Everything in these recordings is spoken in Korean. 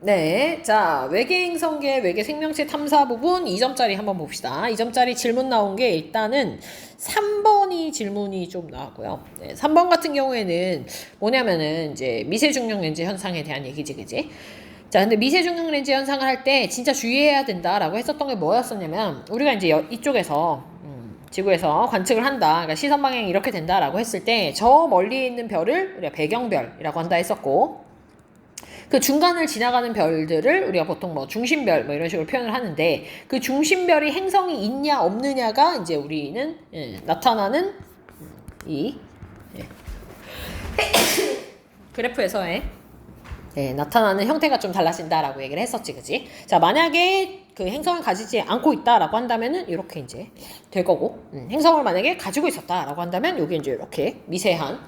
네, 자, 외계 행성계 외계 생명체 탐사 부분 2점짜리 한번 봅시다. 2점짜리 질문 나온 게 일단은 3번이 질문이 좀 나왔고요. 네, 3번 같은 경우에는 뭐냐면은 이제 미세중력 렌즈 현상에 대한 얘기지, 그지? 자, 근데 미세중력 렌즈 현상을 할 때 진짜 주의해야 된다라고 했었던 게 뭐였었냐면 우리가 이제 이쪽에서 지구에서 관측을 한다. 그러니까 시선 방향이 이렇게 된다라고 했을 때 저 멀리 있는 별을 우리가 배경별이라고 한다 했었고, 그 중간을 지나가는 별들을 우리가 보통 뭐 중심별 뭐 이런 식으로 표현을 하는데, 그 중심별이 행성이 있냐 없느냐가 이제 우리는 나타나는 이 그래프에서의 나타나는 형태가 좀 달라진다라고 얘기를 했었지, 그지? 자, 만약에 그 행성을 가지지 않고 있다라고 한다면은 이렇게 이제 될 거고, 행성을 만약에 가지고 있었다라고 한다면 여기 이제 이렇게 미세한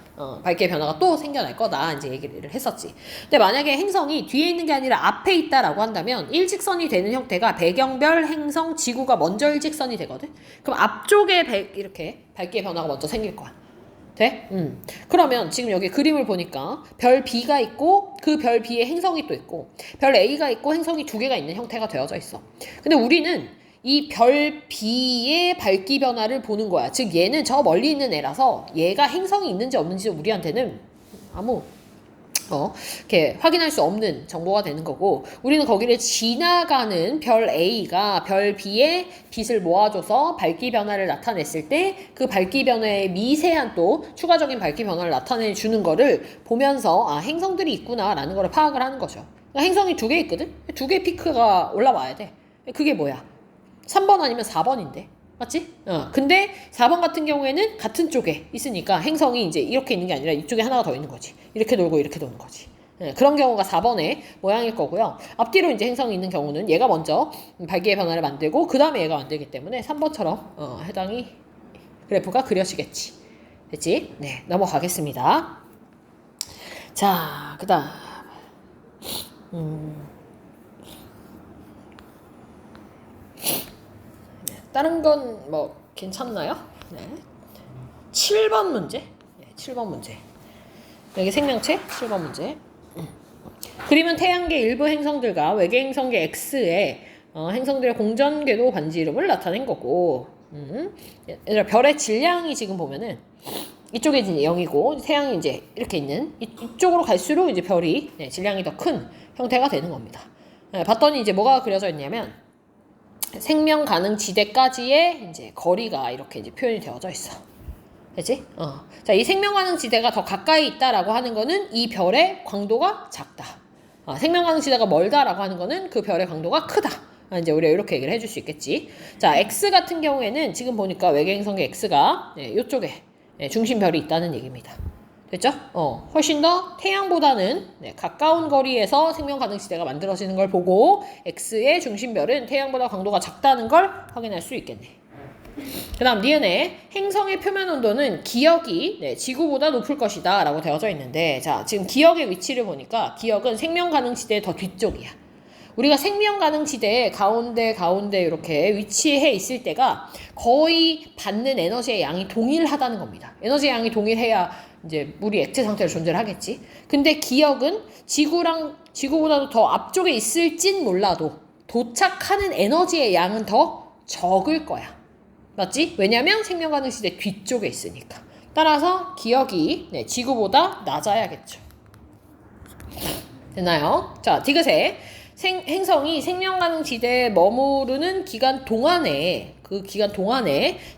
밝기의 변화가 또 생겨날 거다 이제 얘기를 했었지. 근데 만약에 행성이 뒤에 있는 게 아니라 앞에 있다라고 한다면 일직선이 되는 형태가 배경별, 행성, 지구가 먼저 일직선이 되거든. 그럼 앞쪽에 이렇게 밝기의 변화가 먼저 생길 거야. 돼? 그러면 지금 여기 그림을 보니까 별 B가 있고 그 별 B에 행성이 또 있고 별 A가 있고 행성이 두 개가 있는 형태가 되어져 있어. 근데 우리는 이 별 B의 밝기 변화를 보는 거야. 즉 얘는 저 멀리 있는 애라서 얘가 행성이 있는지 없는지 우리한테는 아무 이렇게 확인할 수 없는 정보가 되는 거고, 우리는 거기를 지나가는 별 A가 별 B의 빛을 모아줘서 밝기 변화를 나타냈을 때 그 밝기 변화의 미세한 또 추가적인 밝기 변화를 나타내 주는 거를 보면서 아, 행성들이 있구나라는 거를 파악을 하는 거죠. 그러니까 행성이 두 개 있거든? 두 개 피크가 올라와야 돼. 그게 뭐야? 3번 아니면 4번인데. 맞지? 근데 4번 같은 경우에는 같은 쪽에 있으니까 행성이 이제 이렇게 있는 게 아니라 이쪽에 하나가 더 있는 거지. 이렇게 돌고 이렇게 도는 거지. 그런 경우가 4번의 모양일 거고요. 앞뒤로 이제 행성이 있는 경우는 얘가 먼저 밝기의 변화를 만들고 그 다음에 얘가 만들기 때문에 3번처럼 해당이 그래프가 그려지겠지. 됐지? 네, 넘어가겠습니다. 자, 그 다음 다른 건 뭐 괜찮나요? 네. 7번 문제. 네, 7번 문제. 여기 생명체 7번 문제. 그림은 태양계 일부 행성들과 외계 행성계 X의 행성들의 공전 궤도 반지 이름을 나타낸 거고, 얘들아 별의 질량이 지금 보면은 이쪽에 이제 0이고 태양이 이제 이렇게 있는 이쪽으로 갈수록 이제 별이 질량이 더 큰 형태가 되는 겁니다. 봤더니 이제 뭐가 그려져 있냐면 생명 가능 지대까지의 이제 거리가 이렇게 이제 표현이 되어져 있어. 그치? 자, 이 생명 가능 지대가 더 가까이 있다라고 하는 거는 이 별의 광도가 작다. 생명 가능 지대가 멀다라고 하는 거는 그 별의 광도가 크다. 이제 우리가 이렇게 얘기를 해줄 수 있겠지. 자, X 같은 경우에는 지금 보니까 외계 행성의 X가 이쪽에 중심별이 있다는 얘기입니다. 됐죠? 훨씬 더 태양보다는 가까운 거리에서 생명 가능 지대가 만들어지는 걸 보고 X의 중심별은 태양보다 광도가 작다는 걸 확인할 수 있겠네. 그 다음 니은의 행성의 표면 온도는 기역이 지구보다 높을 것이다 라고 되어져 있는데, 자, 지금 기역의 위치를 보니까 기역은 생명 가능 지대의 더 뒤쪽이야. 우리가 생명 가능 지대의 가운데 이렇게 위치해 있을 때가 거의 받는 에너지의 양이 동일하다는 겁니다. 에너지의 양이 동일해야 이제 물이 액체 상태로 존재를 하겠지. 근데 기역은 지구보다도 더 앞쪽에 있을진 몰라도 도착하는 에너지의 양은 더 적을 거야. 맞지? 왜냐면 생명 가능 지대 뒤쪽에 있으니까. 따라서 기역이 지구보다 낮아야겠죠. 됐나요? 자, 디귿에 행성이 생명 가능 지대에 머무르는 기간 동안에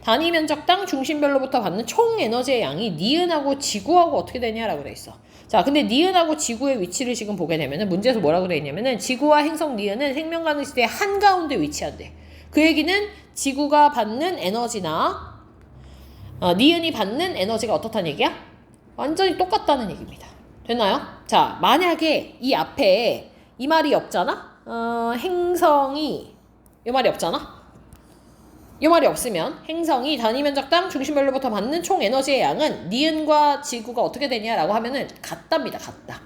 단위 면적당 중심별로부터 받는 총 에너지의 양이 니은하고 지구하고 어떻게 되냐라고 돼 있어. 자, 근데 니은하고 지구의 위치를 지금 보게 되면은 문제에서 뭐라고 돼 있냐면은 지구와 행성 니은은 생명 가능 지대의 한가운데 위치한대. 그 얘기는 지구가 받는 에너지나 니은이 받는 에너지가 어떻다는 얘기야? 완전히 똑같다는 얘기입니다. 됐나요? 자, 만약에 이 앞에 이 말이 없잖아? 행성이 이 말이 없잖아? 이 말이 없으면 행성이 단위 면적당 중심별로부터 받는 총 에너지의 양은 니은과 지구가 어떻게 되냐라고 하면은 같답니다. 같다.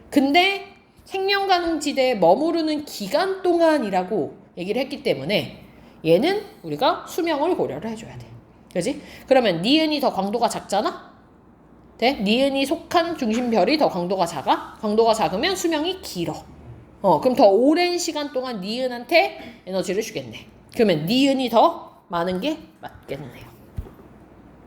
근데 생명 가능 지대에 머무르는 기간 동안이라고 얘기를 했기 때문에 얘는 우리가 수명을 고려를 해줘야 돼. 그지? 그러면 니은이 더 광도가 작잖아? 네? 니은이 속한 중심별이 더 광도가 작아? 광도가 작으면 수명이 길어. 그럼 더 오랜 시간 동안 니은한테 에너지를 주겠네. 그러면 니은이 더 많은 게 맞겠네요.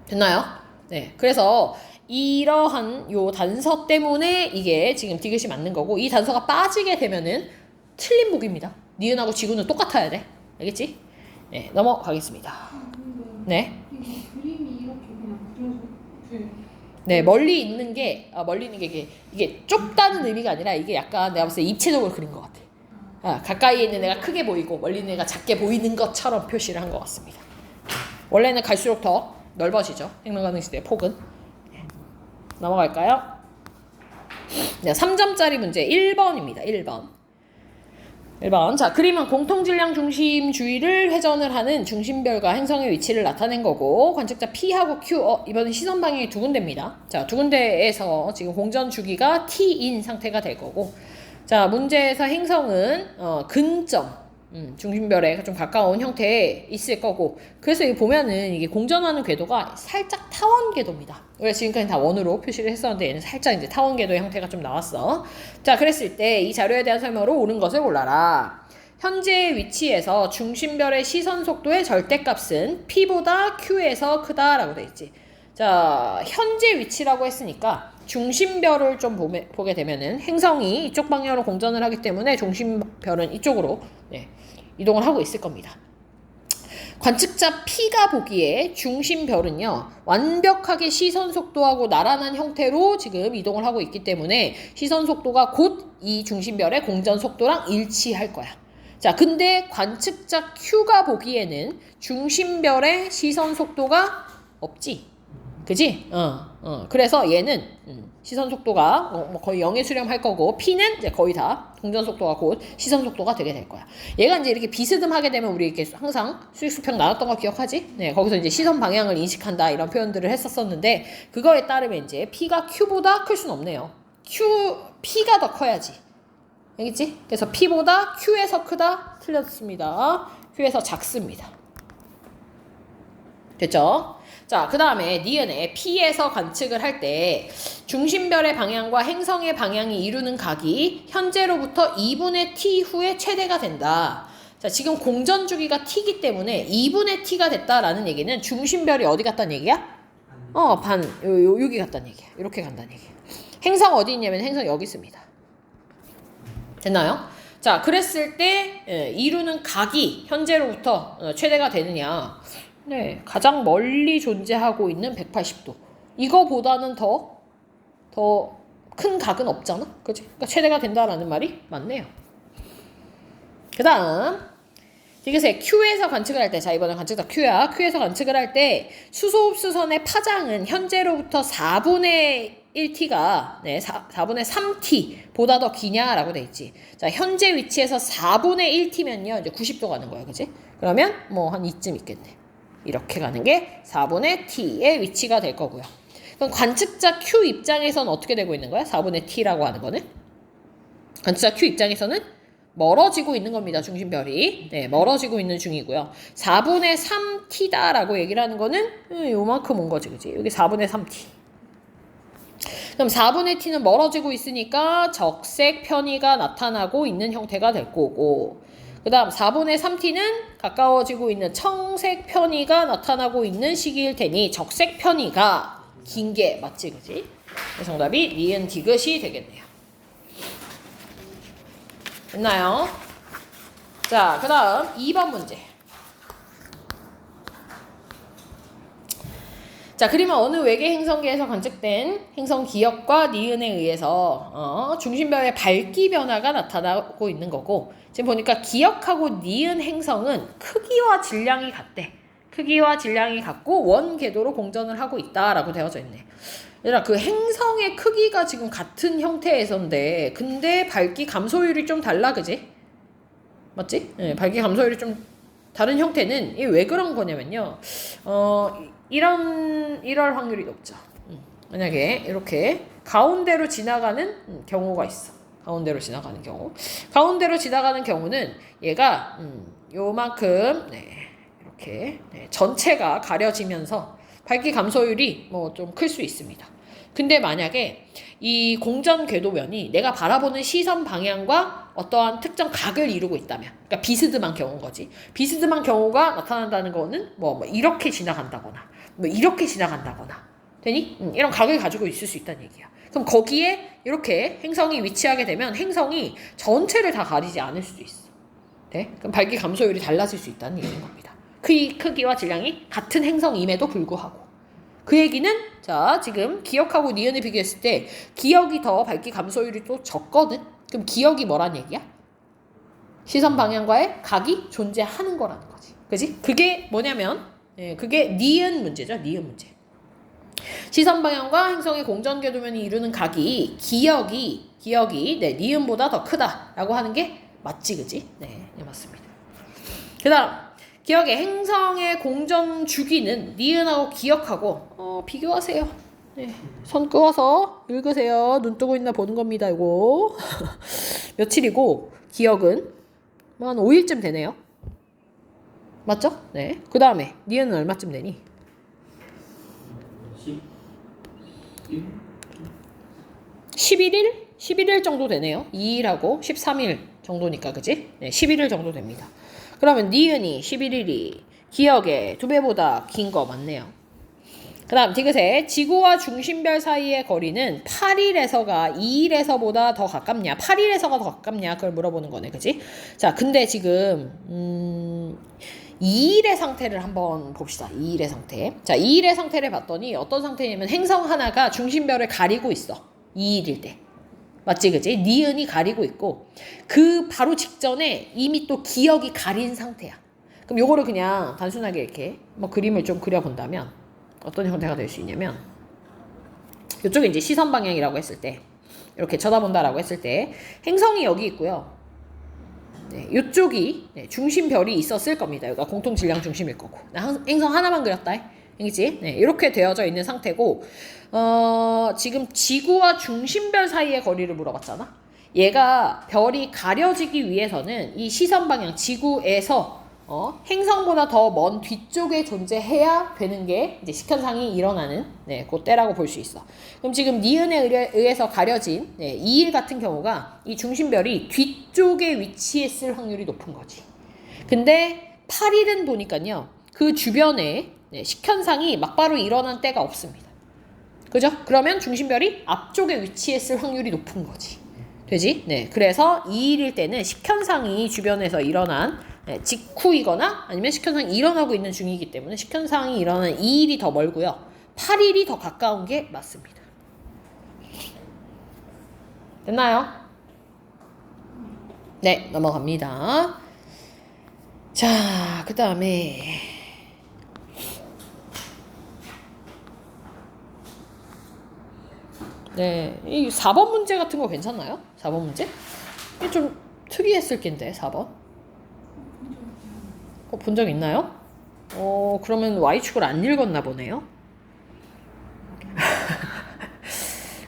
됐나요? 네. 그래서 이러한 요 단서 때문에 이게 지금 디귿이 맞는 거고, 이 단서가 빠지게 되면은 틀린 복입니다. 니은하고 지구는 똑같아야 돼. 알겠지? 네. 넘어가겠습니다. 네. 그림이 이렇게 그냥 그려서 네, 멀리 있는 게 이게 좁다는 의미가 아니라 이게 약간 내가 봤을 때 입체적으로 그린 것 같아. 가까이에 있는 애가 크게 보이고 멀리 있는 애가 작게 보이는 것처럼 표시를 한 것 같습니다. 원래는 갈수록 더 넓어지죠. 생명가능 시대의 폭은. 네. 넘어갈까요? 네, 3점짜리 문제 1번입니다. 1번. 자, 그림은 공통질량 중심주의를 회전을 하는 중심별과 행성의 위치를 나타낸 거고, 관측자 P하고 Q, 이번엔 시선 방향이 두 군데입니다. 자, 두 군데에서 지금 공전 주기가 T인 상태가 될 거고, 자, 문제에서 행성은 근점, 중심별에 좀 가까운 형태에 있을 거고, 그래서 이거 보면은 이게 공전하는 궤도가 살짝 타원 궤도입니다. 우리가 지금까지 다 원으로 표시를 했었는데 얘는 살짝 이제 타원 궤도의 형태가 좀 나왔어. 자, 그랬을 때 이 자료에 대한 설명으로 옳은 것을 골라라. 현재의 위치에서 중심별의 시선 속도의 절대값은 P보다 Q에서 크다라고 돼 있지. 자, 현재 위치라고 했으니까 중심별을 좀 보게 되면은 행성이 이쪽 방향으로 공전을 하기 때문에 중심별은 이쪽으로 이동을 하고 있을 겁니다. 관측자 P가 보기에 중심별은요, 완벽하게 시선 속도하고 나란한 형태로 지금 이동을 하고 있기 때문에 시선 속도가 곧 이 중심별의 공전 속도랑 일치할 거야. 자, 근데 관측자 Q가 보기에는 중심별의 시선 속도가 없지. 그지? 그래서 얘는 시선 속도가 거의 0에 수렴할 거고, P는 이제 거의 다 공전 속도가 곧 시선 속도가 되게 될 거야. 얘가 이제 이렇게 비스듬하게 되면 우리 이렇게 항상 수익수평 나눴던 거 기억하지? 네, 거기서 이제 시선 방향을 인식한다 이런 표현들을 했었었는데, 그거에 따르면 이제 P가 Q보다 클 수는 없네요. P가 더 커야지. 알겠지? 그래서 P보다 Q에서 크다? 틀렸습니다. Q에서 작습니다. 됐죠? 자, 그 다음에 니은에 P에서 관측을 할 때 중심별의 방향과 행성의 방향이 이루는 각이 현재로부터 2분의 T 후에 최대가 된다. 자, 지금 공전 주기가 T이기 때문에 2분의 T가 됐다라는 얘기는 중심별이 어디 갔다는 얘기야? 여기 갔다는 얘기야. 이렇게 간다는 얘기야. 행성 어디 있냐면 행성 여기 있습니다. 됐나요? 자, 그랬을 때 이루는 각이 현재로부터 최대가 되느냐? 네, 가장 멀리 존재하고 있는 180도. 이거보다는 더 큰 각은 없잖아? 그치? 그러니까 최대가 된다라는 말이 맞네요. 그 다음, 이것에 Q에서 관측을 할 때, 자, 이번엔 관측자 Q야. Q에서 관측을 할 때, 수소흡수선의 파장은 현재로부터 4분의 1t가, 4분의 3t보다 더 기냐라고 돼 있지. 자, 현재 위치에서 4분의 1t면요, 이제 90도 가는 거야, 그치? 그러면 뭐 한 이쯤 있겠네. 이렇게 가는 게 4분의 t의 위치가 될 거고요. 그럼 관측자 Q 입장에서는 어떻게 되고 있는 거야? 4분의 t라고 하는 거는? 관측자 Q 입장에서는 멀어지고 있는 겁니다. 중심별이. 네, 멀어지고 있는 중이고요. 4분의 3t다라고 얘기를 하는 거는 요만큼 온 거지, 그치? 여기 4분의 3t. 그럼 4분의 t는 멀어지고 있으니까 적색 편의가 나타나고 있는 형태가 될 거고, 그 다음 4분의 3t는 가까워지고 있는 청색 편의가 나타나고 있는 시기일 테니 적색 편의가 긴 게 맞지, 그지? 정답이 니은 디귿이 되겠네요. 됐나요? 자, 그 다음 2번 문제. 자, 그림은 어느 외계 행성계에서 관측된 행성 기역과 니은에 의해서 중심별의 밝기 변화가 나타나고 있는 거고, 지금 보니까 기역하고 니은 행성은 크기와 질량이 같대. 크기와 질량이 같고 원 궤도로 공전을 하고 있다라고 되어져 있네. 얘들아, 그 행성의 크기가 지금 같은 형태에서인데 근데 밝기 감소율이 좀 달라, 그지? 맞지? 네, 밝기 감소율이 좀 다른 형태는 이게 왜 그런 거냐면요. 이럴 확률이 높죠. 만약에 이렇게 가운데로 지나가는 경우가 있어. 가운데로 지나가는 경우. 가운데로 지나가는 경우는 얘가 요만큼 이렇게 전체가 가려지면서 밝기 감소율이 뭐 좀 클 수 있습니다. 근데 만약에 이 공전 궤도면이 내가 바라보는 시선 방향과 어떠한 특정 각을 이루고 있다면, 그러니까 비스듬한 경우인 거지. 비스듬한 경우가 나타난다는 거는 뭐 이렇게 지나간다거나, 뭐 이렇게 지나간다거나, 되니? 이런 각을 가지고 있을 수 있다는 얘기야. 그럼 거기에 이렇게 행성이 위치하게 되면 행성이 전체를 다 가리지 않을 수도 있어. 네? 그럼 밝기 감소율이 달라질 수 있다는 얘기인 겁니다. 그 크기와 질량이 같은 행성임에도 불구하고. 그 얘기는 자 지금 기억하고 니은을 비교했을 때 기억이 더 밝기 감소율이 또 적거든. 그럼 기억이 뭐란 얘기야? 시선 방향과의 각이 존재하는 거라는 거지. 그지? 그게 뭐냐면 그게 니은 문제죠. 니은 문제. 시선 방향과 행성의 공전궤도면이 이루는 각이 기억이 니은보다 더 크다라고 하는 게 맞지, 그지? 네, 맞습니다. 그다음 기억의 행성의 공전 주기는 니은하고 기억하고 비교하세요. 네, 손 끄어서 읽으세요. 눈 뜨고 있나 보는 겁니다. 이거 며칠이고 기억은 뭐 한 5일쯤 되네요. 맞죠? 네. 그 다음에 니은은 얼마쯤 되니? 11일? 11일 정도 되네요. 2일하고 13일 정도니까 그지? 네, 11일 정도 됩니다. 그러면 니은이 11일이 기억의 2배보다 긴 거 맞네요. 그 다음 디귿의 지구와 중심별 사이의 거리는 8일에서가 2일에서보다 더 가깝냐 8일에서가 더 가깝냐 그걸 물어보는 거네. 그지? 자 근데 지금 2일의 상태를 한번 봅시다. 2일의 상태. 자 2일의 상태를 봤더니 어떤 상태냐면 행성 하나가 중심별을 가리고 있어. 2일일 때. 맞지 그지? 니은이 가리고 있고 그 바로 직전에 이미 또 기억이 가린 상태야. 그럼 요거를 그냥 단순하게 이렇게 뭐 그림을 좀 그려본다면 어떤 형태가 될 수 있냐면 이쪽에 이제 시선 방향이라고 했을 때 이렇게 쳐다본다라고 했을 때 행성이 여기 있고요. 네, 이쪽이 중심별이 있었을 겁니다. 여기가 공통 질량 중심일 거고 행성 하나만 그렸다. 알겠지? 네, 이렇게 되어져 있는 상태고 지금 지구와 중심별 사이의 거리를 물어봤잖아. 얘가 별이 가려지기 위해서는 이 시선 방향 지구에서 행성보다 더 먼 뒤쪽에 존재해야 되는 게 이제 식현상이 일어나는 그때라고 볼 수 있어. 그럼 지금 니은에 의해서 가려진 2일 같은 경우가 이 중심별이 뒤쪽에 위치했을 확률이 높은 거지. 근데 8일은 보니까요. 그 주변에 식현상이 막바로 일어난 때가 없습니다. 그죠? 그러면 중심별이 앞쪽에 위치했을 확률이 높은 거지. 되지? 네. 그래서 2일일 때는 식현상이 주변에서 일어난 직후이거나 아니면 식현상이 일어나고 있는 중이기 때문에 식현상이 일어난 2일이 더 멀고요. 8일이 더 가까운 게 맞습니다. 됐나요? 네, 넘어갑니다. 자, 그 다음에 네, 이 4번 문제 같은 거 괜찮나요? 4번 문제? 이게 좀 특이했을 낀데 4번. 본 적 있나요? 그러면 Y축을 안 읽었나 보네요.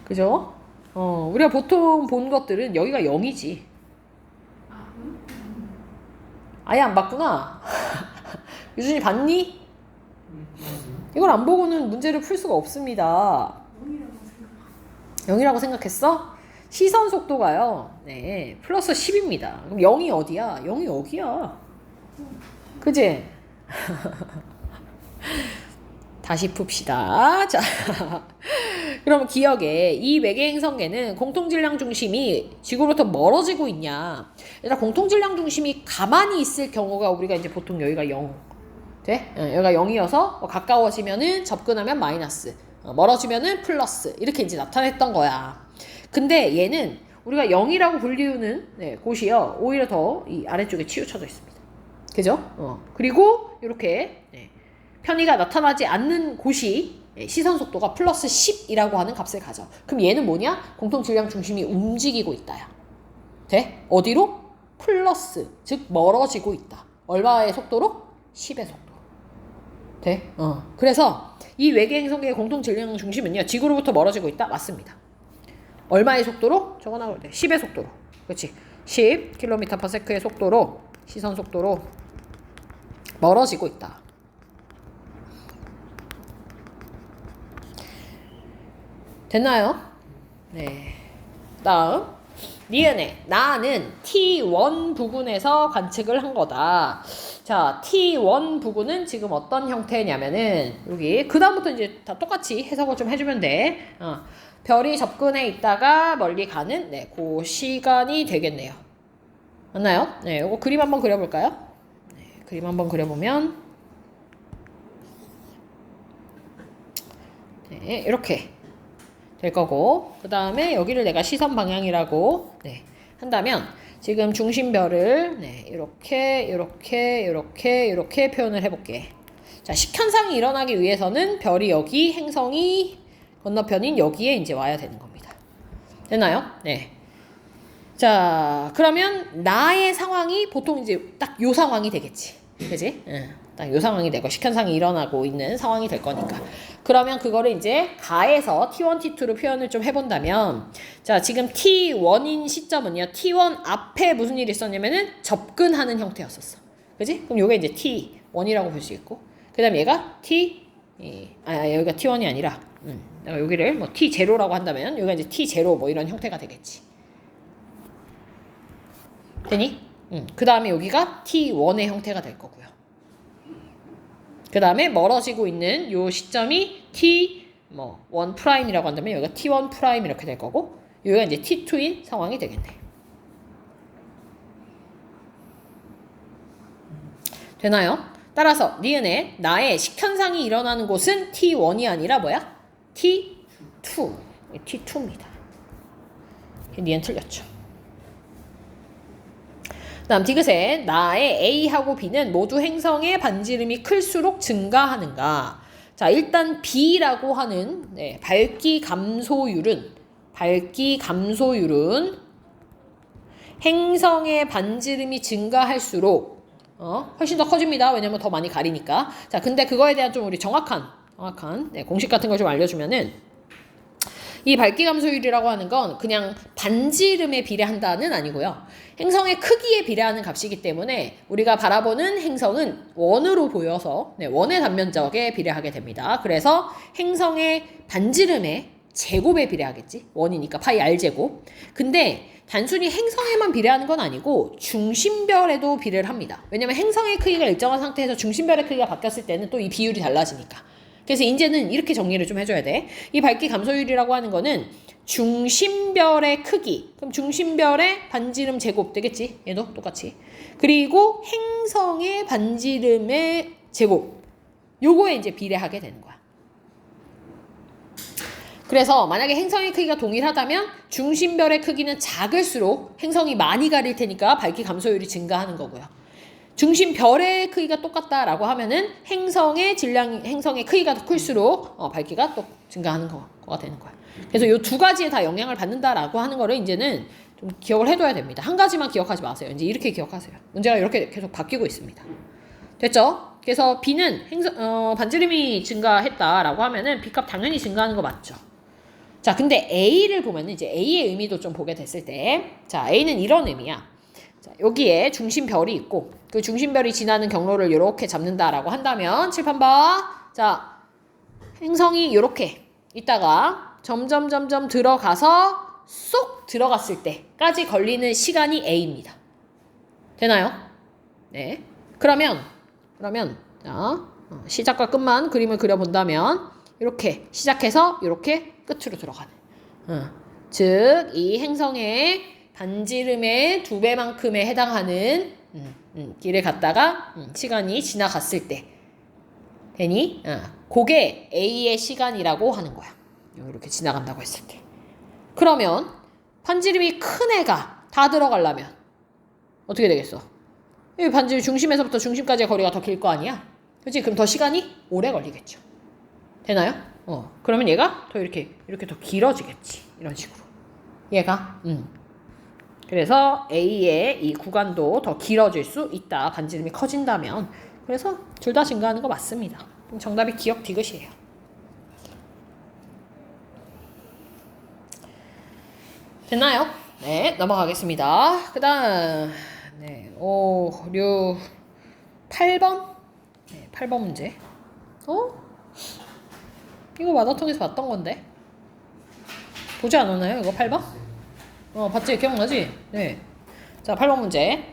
그죠? 우리가 보통 본 것들은 여기가 0이지. 아예 안 봤구나. 유준이 봤니? 이걸 안 보고는 문제를 풀 수가 없습니다. 0이라고 생각했어? 시선 속도가요. 네, 플러스 10입니다. 그럼 0이 어디야? 0이 여기야. 그지? 다시 풉시다. 자, 그럼 기억에 이 외계행성계는 공통질량 중심이 지구로부터 멀어지고 있냐? 일단 공통질량 중심이 가만히 있을 경우가 우리가 이제 보통 여기가 0. 돼? 여기가 0이어서 가까워지면은 접근하면 마이너스, 멀어지면은 플러스 이렇게 이제 나타냈던 거야. 근데 얘는 우리가 0이라고 불리우는 곳이요. 오히려 더 이 아래쪽에 치우쳐져 있습니다. 그죠? 그리고 이렇게 편의가 나타나지 않는 곳이 시선 속도가 플러스 10이라고 하는 값을 가져. 그럼 얘는 뭐냐? 공통질량 중심이 움직이고 있다야. 돼? 어디로? 플러스, 즉 멀어지고 있다. 얼마의 속도로? 10의 속도로. 돼? 그래서 이 외계행성계의 공통질량 중심은요. 지구로부터 멀어지고 있다? 맞습니다. 얼마의 속도로? 적어놔도 돼. 10의 속도로. 그렇지? 10km/s의 속도로 시선 속도로 멀어지고 있다. 됐나요? 네. 다음 니은에 나는 T1 부근에서 관측을 한 거다. 자, T1 부근은 지금 어떤 형태냐면은 여기 그 다음부터 이제 다 똑같이 해석을 좀 해주면 돼. 별이 접근해 있다가 멀리 가는 그 시간이 되겠네요. 맞나요? 네, 요거 그림 한번 그려볼까요? 네, 그림 한번 그려보면 네, 이렇게 될 거고 그 다음에 여기를 내가 시선 방향이라고 한다면 지금 중심별을 이렇게 표현을 해볼게. 자, 식현상이 일어나기 위해서는 별이 여기, 행성이 건너편인 여기에 이제 와야 되는 겁니다. 됐나요? 네. 자, 그러면 나의 상황이 보통 이제 딱 요 상황이 되겠지. 그지? 딱 요 상황이 되고 식현상이 일어나고 있는 상황이 될 거니까. 그러면 그거를 이제 가에서 T1, T2로 표현을 좀 해본다면 자, 지금 T1인 시점은요. T1 앞에 무슨 일이 있었냐면은 접근하는 형태였었어. 그지? 그럼 요게 이제 T1이라고 볼 수 있고 그 다음에 얘가 여기가 T1이 아니라 내가 여기를 뭐 T0라고 한다면 여기가 이제 T0 뭐 이런 형태가 되겠지. 되니? 그 다음에 여기가 T1의 형태가 될 거고요. 그 다음에 멀어지고 있는 요 시점이 T1 프라임이라고 한다면 여기가 T1 프라임 이렇게 될 거고 여기가 이제 T2인 상황이 되겠네. 되나요? 따라서 니은에 나의 식현상이 일어나는 곳은 T1이 아니라 뭐야? T2. T2입니다. 니은 틀렸죠. 다음 디귿에 나의 A하고 B는 모두 행성의 반지름이 클수록 증가하는가. 자, 일단 B라고 하는 밝기 감소율은 행성의 반지름이 증가할수록 훨씬 더 커집니다. 왜냐면 더 많이 가리니까. 자, 근데 그거에 대한 좀 우리 정확한 공식 같은 걸 좀 알려주면은 이 밝기 감소율이라고 하는 건 그냥 반지름에 비례한다는 아니고요. 행성의 크기에 비례하는 값이기 때문에 우리가 바라보는 행성은 원으로 보여서 원의 단면적에 비례하게 됩니다. 그래서 행성의 반지름의 제곱에 비례하겠지. 원이니까 파이 R제곱. 근데 단순히 행성에만 비례하는 건 아니고 중심별에도 비례를 합니다. 왜냐면 행성의 크기가 일정한 상태에서 중심별의 크기가 바뀌었을 때는 또 이 비율이 달라지니까. 그래서 이제는 이렇게 정리를 좀 해줘야 돼. 이 밝기 감소율이라고 하는 거는 중심별의 크기. 그럼 중심별의 반지름 제곱 되겠지? 얘도 똑같이. 그리고 행성의 반지름의 제곱. 요거에 이제 비례하게 되는 거야. 그래서 만약에 행성의 크기가 동일하다면 중심별의 크기는 작을수록 행성이 많이 가릴 테니까 밝기 감소율이 증가하는 거고요. 중심별의 크기가 똑같다라고 하면은 행성의 크기가 더 클수록 밝기가 또 증가하는 거가 되는 거야. 그래서 이 두 가지에 다 영향을 받는다라고 하는 거를 이제는 좀 기억을 해둬야 됩니다. 한 가지만 기억하지 마세요. 이제 이렇게 기억하세요. 문제가 이렇게 계속 바뀌고 있습니다. 됐죠? 그래서 B는 반지름이 증가했다라고 하면은 B값 당연히 증가하는 거 맞죠? 자, 근데 A를 보면은 이제 A의 의미도 좀 보게 됐을 때, 자, A는 이런 의미야. 자, 여기에 중심별이 있고 그 중심별이 지나는 경로를 이렇게 잡는다라고 한다면 칠판 봐. 자, 행성이 이렇게 있다가 점점 들어가서 쏙 들어갔을 때까지 걸리는 시간이 A입니다. 되나요? 네. 그러면 자, 시작과 끝만 그림을 그려본다면 이렇게 시작해서 이렇게 끝으로 들어가는. 즉, 이 행성의 반지름의 2배만큼에 해당하는 길을 갔다가 시간이 지나갔을 때 되니 그게 A의 시간이라고 하는 거야. 이렇게 지나간다고 했을 때. 그러면 반지름이 큰 애가 다 들어가려면 어떻게 되겠어? 이 반지름 중심에서부터 중심까지의 거리가 더 길 거 아니야? 그렇지? 그럼 더 시간이 오래 걸리겠죠. 되나요? 그러면 얘가 더 이렇게 더 길어지겠지. 이런 식으로. 얘가 그래서 A의 이 구간도 더 길어질 수 있다. 반지름이 커진다면. 그래서 둘 다 증가하는 거 맞습니다. 정답이 기억 디귿이에요. 됐나요? 네, 넘어가겠습니다. 그 다음 5, 6, 8번 8번 문제. 이거 마더통에서 봤던 건데 보지 않았나요? 이거 8번? 봤지? 기억나지? 네. 자, 8번 문제.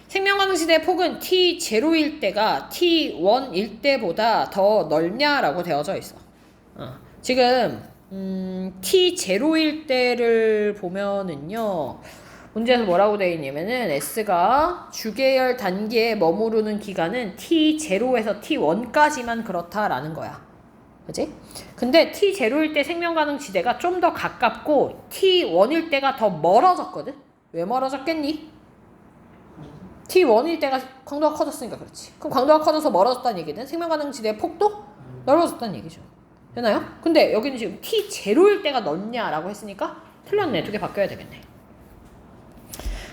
생명가능 시대의 폭은 T0일 때가 T1일 때보다 더 넓냐라고 되어져 있어. 지금 T0일 때를 보면은요. 문제에서 뭐라고 되어 있냐면은 S가 주계열 단계에 머무르는 기간은 T0에서 T1까지만 그렇다라는 거야. 그치? 근데 T0일 때 생명가능 지대가 좀 더 가깝고 T1일 때가 더 멀어졌거든? 왜 멀어졌겠니? T1일 때가 광도가 커졌으니까 그렇지. 그럼 광도가 커져서 멀어졌다는 얘기는 생명가능 지대의 폭도 넓어졌다는 얘기죠. 되나요? 근데 여기는 지금 T0일 때가 넓냐라고 했으니까 틀렸네. 두 개 바뀌어야 되겠네.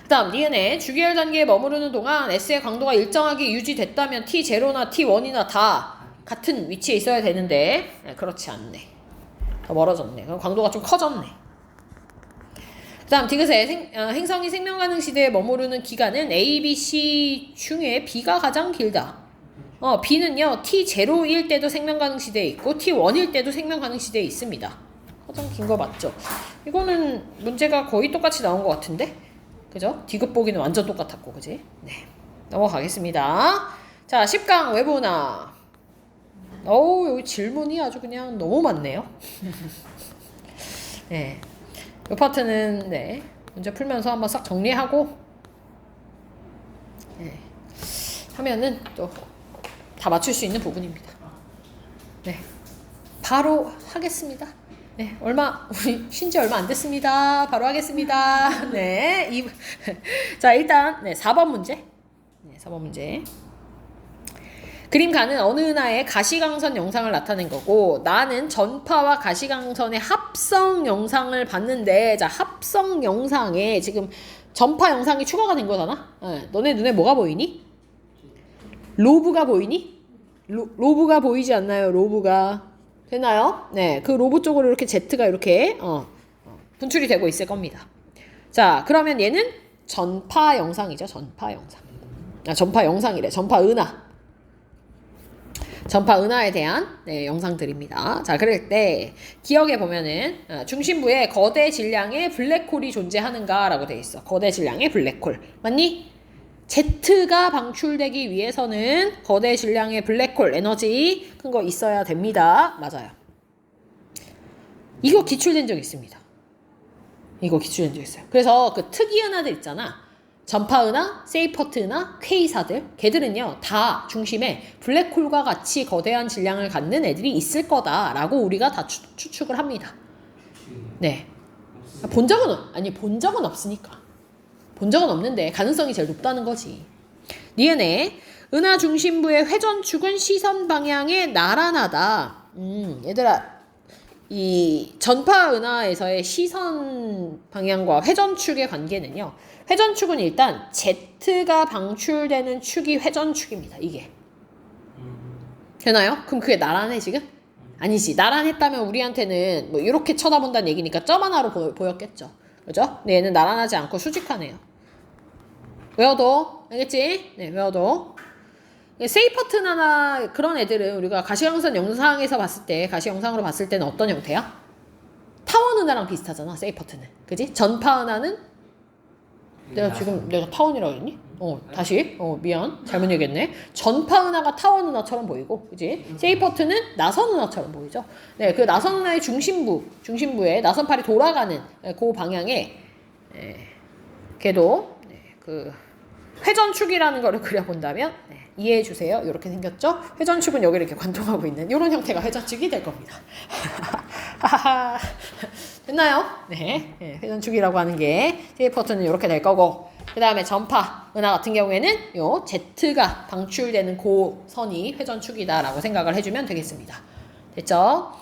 그 다음 니은에 주계열 단계에 머무르는 동안 S의 광도가 일정하게 유지됐다면 T0나 T1이나 다 같은 위치에 있어야 되는데 그렇지 않네. 더 멀어졌네. 그럼 광도가 좀 커졌네. 그 다음 디귿에 행성이 생명가능 시대에 머무르는 기간은 A, B, C 중에 B가 가장 길다. B는요 T0일 때도 생명가능 시대에 있고 T1일 때도 생명가능 시대에 있습니다. 가장 긴 거 맞죠? 이거는 문제가 거의 똑같이 나온 것 같은데? 그죠? 디귿 보기는 완전 똑같았고, 그지? 네. 넘어가겠습니다. 자, 10강 외부나. 여기 질문이 아주 그냥 너무 많네요. 네. 이 파트는, 네. 문제 풀면서 한번 싹 정리하고, 네. 하면은 또 다 맞출 수 있는 부분입니다. 네. 바로 하겠습니다. 네, 우리 쉰지 얼마 안 됐습니다. 바로 하겠습니다. 네, 자, 일단, 4번 문제. 네, 4번 문제. 그림 가는 어느 은하의 가시광선 영상을 나타낸 거고, 나는 전파와 가시광선의 합성 영상을 봤는데, 자, 합성 영상에 지금 전파 영상이 추가가 된 거잖아? 네, 너네 눈에 뭐가 보이니? 로브가 보이니? 로브가 보이지 않나요? 로브가. 되나요? 네, 그 로브 쪽으로 이렇게 Z가 이렇게 분출이 되고 있을 겁니다. 자, 그러면 얘는 전파 영상이죠. 전파 영상. 전파 영상이래. 전파 은하. 전파 은하에 대한 영상들입니다. 자, 그럴 때 기억해 보면은 중심부에 거대 질량의 블랙홀이 존재하는가라고 돼 있어. 거대 질량의 블랙홀. 맞니? Z가 방출되기 위해서는 거대 질량의 블랙홀 에너지 큰 거 있어야 됩니다. 맞아요. 이거 기출된 적 있습니다. 이거 기출된 적 있어요. 그래서 그 특이 은하들 있잖아. 전파 은하, 세이퍼트 은하, 퀘이사들 걔들은요 다 중심에 블랙홀과 같이 거대한 질량을 갖는 애들이 있을 거다라고 우리가 다 추측을 합니다. 네. 본 적은 없으니까. 본 적은 없는데 가능성이 제일 높다는 거지. 니은에 은하 중심부의 회전축은 시선 방향에 나란하다. 얘들아, 이 전파 은하에서의 시선 방향과 회전축의 관계는요. 회전축은 일단 Z가 방출되는 축이 회전축입니다. 이게. 되나요? 그럼 그게 나란해 지금? 아니지. 나란했다면 우리한테는 뭐 이렇게 쳐다본다는 얘기니까 점 하나로 보였겠죠. 그죠? 근데 얘는 나란하지 않고 수직하네요. 외워둬. 알겠지? 네, 외워둬. 세이퍼트나 그런 애들은 우리가 가시광선 영상에서 봤을 때, 가시 영상으로 봤을 때는 어떤 형태야? 타원 은하랑 비슷하잖아, 세이퍼트는. 그지? 전파 은하는? 내가 타원이라고 했니? 다시. 미안. 잘못 얘기했네. 전파 은하가 타원 은하처럼 보이고, 그지? 세이퍼트는 나선 은하처럼 보이죠? 네, 그 나선 은하의 중심부에 나선팔이 돌아가는 그 방향에, 걔도, 그, 회전축이라는 거를 그려본다면 이해해 주세요. 이렇게 생겼죠? 회전축은 여기를 이렇게 관통하고 있는 이런 형태가 회전축이 될 겁니다. 됐나요? 네. 회전축이라고 하는 게 세이퍼트는 이렇게 될 거고 그 다음에 전파 은하 같은 경우에는 요 Z가 방출되는 그 선이 회전축이다라고 생각을 해주면 되겠습니다. 됐죠?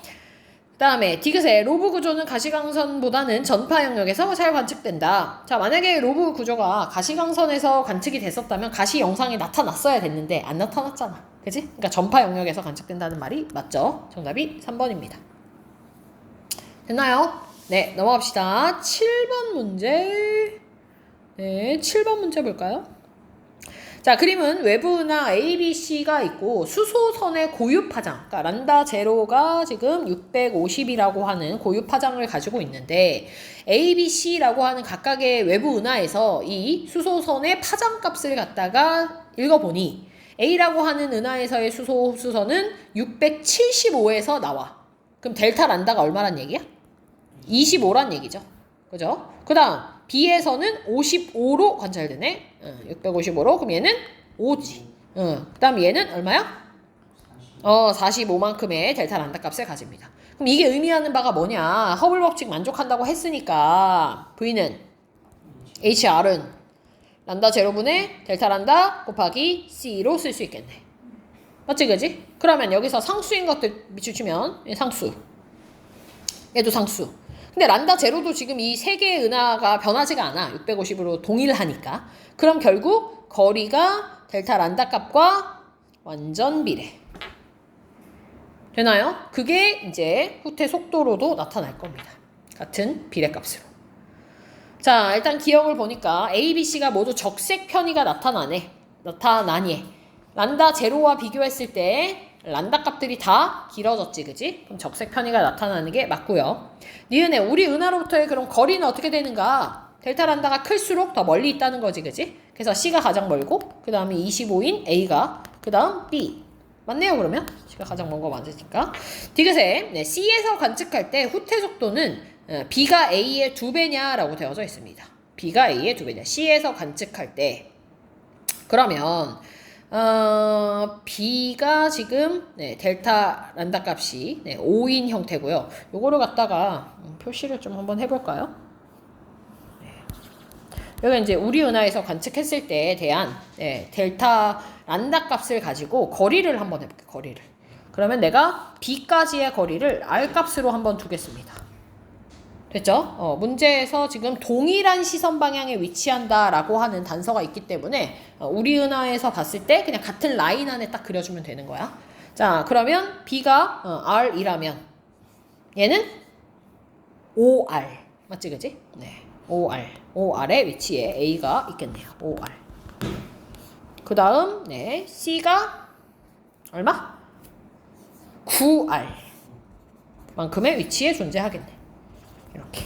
그 다음에 디귿의 로브 구조는 가시광선보다는 전파 영역에서 잘 관측된다. 자, 만약에 로브 구조가 가시광선에서 관측이 됐었다면 가시 영상이 나타났어야 됐는데 안 나타났잖아. 그지? 그러니까 전파 영역에서 관측된다는 말이 맞죠? 정답이 3번입니다. 됐나요? 네, 넘어갑시다. 7번 문제. 네, 7번 문제 볼까요? 자, 그림은 외부 은하 ABC가 있고 수소선의 고유 파장, 그러니까 란다 제로가 지금 650이라고 하는 고유 파장을 가지고 있는데 ABC라고 하는 각각의 외부 은하에서 이 수소선의 파장 값을 갖다가 읽어보니 A라고 하는 은하에서의 수소 흡수선은 675에서 나와. 그럼 델타 란다가 얼마란 얘기야? 25란 얘기죠. 그죠? 그 다음 B에서는 55로 관찰되네. 655로. 그럼 얘는 5지. 그 다음 얘는 얼마야? 45만큼의 델타 란다 값을 가집니다. 그럼 이게 의미하는 바가 뭐냐? 허블 법칙 만족한다고 했으니까 V는 HR은 란다 제로분의 델타 란다 곱하기 C로 쓸 수 있겠네. 맞지 그지? 그러면 여기서 상수인 것들 밑줄치면 상수. 얘도 상수. 근데 란다 제로도 지금 이 세 개의 은하가 변하지가 않아. 650으로 동일하니까. 그럼 결국 거리가 델타 란다 값과 완전 비례. 되나요? 그게 이제 후퇴 속도로도 나타날 겁니다. 같은 비례값으로. 자, 일단 기억을 보니까 A, B, C가 모두 적색 편의가 나타나니 란다 제로와 비교했을 때 란다 값들이 다 길어졌지, 그지? 그럼 적색 편의가 나타나는 게 맞고요. 니은에 우리 은하로부터의 그럼 거리는 어떻게 되는가? 델타 란다가 클수록 더 멀리 있다는 거지, 그지? 그래서 C가 가장 멀고 그 다음에 25인 A가 그 다음 B. 맞네요, 그러면? C가 가장 먼 거 맞으니까. 디귿에 네, C에서 관측할 때 후퇴 속도는 B가 A의 2배냐라고 되어져 있습니다. B가 A의 2배냐. C에서 관측할 때. 그러면 B가 지금 델타 란다 값이 5인 형태고요. 요거를 갖다가 표시를 좀 한번 해볼까요? 여기 이제 우리 은하에서 관측했을 때에 대한 델타 란다 값을 가지고 거리를 한번 해볼게요. 거리를. 그러면 내가 B까지의 거리를 R 값으로 한번 두겠습니다. 됐죠? 문제에서 지금 동일한 시선 방향에 위치한다라고 하는 단서가 있기 때문에 우리 은하에서 봤을 때 그냥 같은 라인 안에 딱 그려주면 되는 거야. 자, 그러면 B가 R이라면 얘는 OR. 맞지, 그지? 네. OR의 위치에 A가 있겠네요. OR. 그 다음, C가 얼마? 9R. 만큼의 위치에 존재하겠네. 이렇게.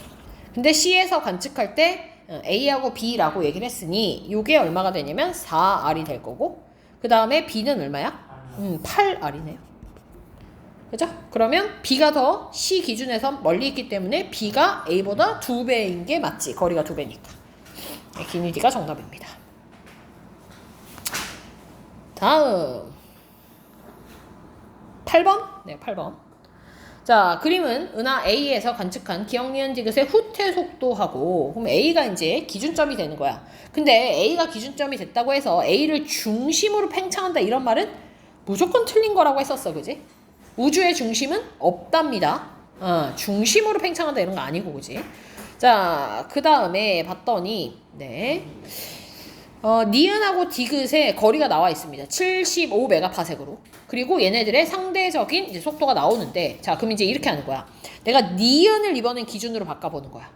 근데 C에서 관측할 때 A하고 B라고 얘기를 했으니 이게 얼마가 되냐면 4R이 될 거고 그 다음에 B는 얼마야? 8R이네요. 그죠? 그러면 B가 더 C 기준에서 멀리 있기 때문에 B가 A보다 2배인 게 맞지. 거리가 2배니까. 기니디가 정답입니다. 다음 8번? 네, 8번. 자, 그림은 은하 A에서 관측한 기억, 니은, 디귿의 후퇴 속도하고 그럼 A가 이제 기준점이 되는 거야. 근데 A가 기준점이 됐다고 해서 A를 중심으로 팽창한다 이런 말은 무조건 틀린 거라고 했었어. 그지? 우주의 중심은 없답니다. 중심으로 팽창한다 이런 거 아니고, 그지? 자, 그 다음에 봤더니 니은하고 디귿의 거리가 나와 있습니다. 75메가파섹으로. 그리고 얘네들의 상대적인 이제 속도가 나오는데, 자, 그럼 이제 이렇게 하는 거야. 내가 니은을 이번엔 기준으로 바꿔보는 거야.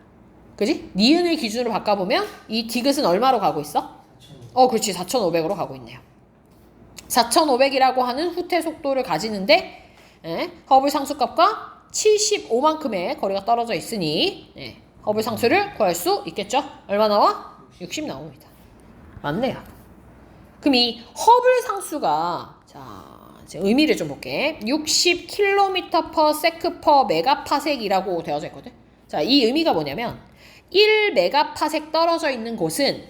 그지? 니은을 기준으로 바꿔보면 이 디귿은 얼마로 가고 있어? 그렇지. 4,500으로 가고 있네요. 4,500이라고 하는 후퇴 속도를 가지는데, 허블 상수값과 75만큼의 거리가 떨어져 있으니, 허블 상수를 구할 수 있겠죠? 얼마 나와? 60 나옵니다. 맞네요. 그럼 이 허블 상수가 자 이제 의미를 좀 볼게. 60km/s/메가파섹이라고 되어져 있거든. 자, 이 의미가 뭐냐면 1메가파섹 떨어져 있는 곳은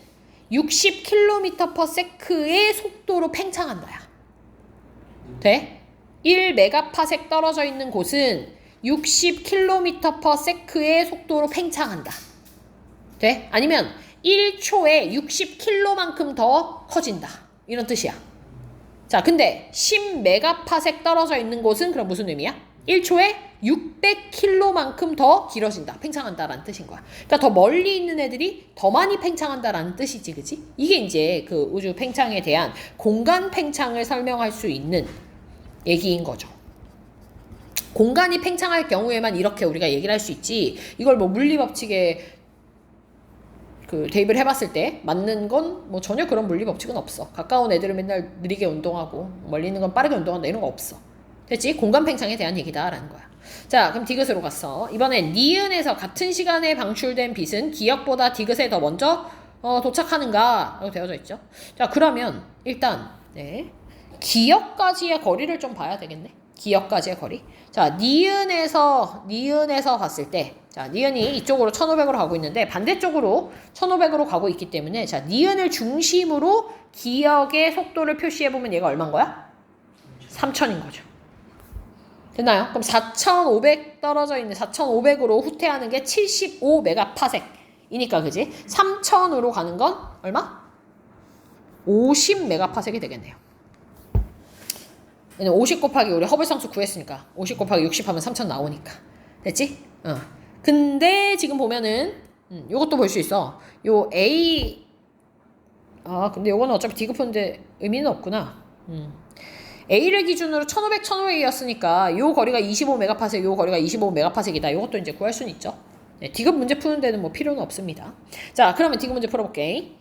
60km/s의 속도로 팽창한다야. 돼? 1메가파섹 떨어져 있는 곳은 60km/s의 속도로 팽창한다. 돼? 아니면 1초에 60km만큼 더 커진다. 이런 뜻이야. 자, 근데 10메가파섹 떨어져 있는 곳은 그럼 무슨 의미야? 1초에 600km만큼 더 길어진다. 팽창한다라는 뜻인 거야. 그러니까 더 멀리 있는 애들이 더 많이 팽창한다라는 뜻이지, 그지? 이게 이제 그 우주 팽창에 대한 공간 팽창을 설명할 수 있는 얘기인 거죠. 공간이 팽창할 경우에만 이렇게 우리가 얘기를 할 수 있지, 이걸 뭐 물리 법칙에 그 대입을 해봤을 때 맞는 건 뭐 전혀 그런 물리 법칙은 없어. 가까운 애들은 맨날 느리게 운동하고 멀리 있는 건 빠르게 운동한다 이런 거 없어. 됐지? 공간 팽창에 대한 얘기다라는 거야. 자, 그럼 디귿으로 갔어. 이번엔 니은에서 같은 시간에 방출된 빛은 기역보다 디귿에 더 먼저 도착하는가? 라고 되어져 있죠. 자, 그러면 일단 네. 기역까지의 거리를 좀 봐야 되겠네. 기역까지의 거리. 자, 니은에서 봤을 때, 자, 니은이 이쪽으로 1500으로 가고 있는데 반대쪽으로 1500으로 가고 있기 때문에, 자, 니은을 중심으로 기역의 속도를 표시해 보면 얘가 얼마인 거야? 3000인 거죠. 됐나요? 그럼 4500 떨어져 있는 4500으로 후퇴하는 게 75메가파섹이니까 그지? 3000으로 가는 건 얼마? 50메가파섹이 되겠네요. 50 곱하기 우리 허블 상수 구했으니까 50 곱하기 60 하면 3000 나오니까. 됐지? 근데 지금 보면은 요것도 볼 수 있어. 요 A 근데 요거는 어차피 디귿푼데 의미는 없구나. A를 기준으로 1500이었으니까 요 거리가 25메가파섹, 요 거리가 25메가파섹이다. 요것도 이제 구할 수는 있죠. 네, 디귿 문제 푸는 데는 뭐 필요는 없습니다. 자, 그러면 디귿 문제 풀어볼게.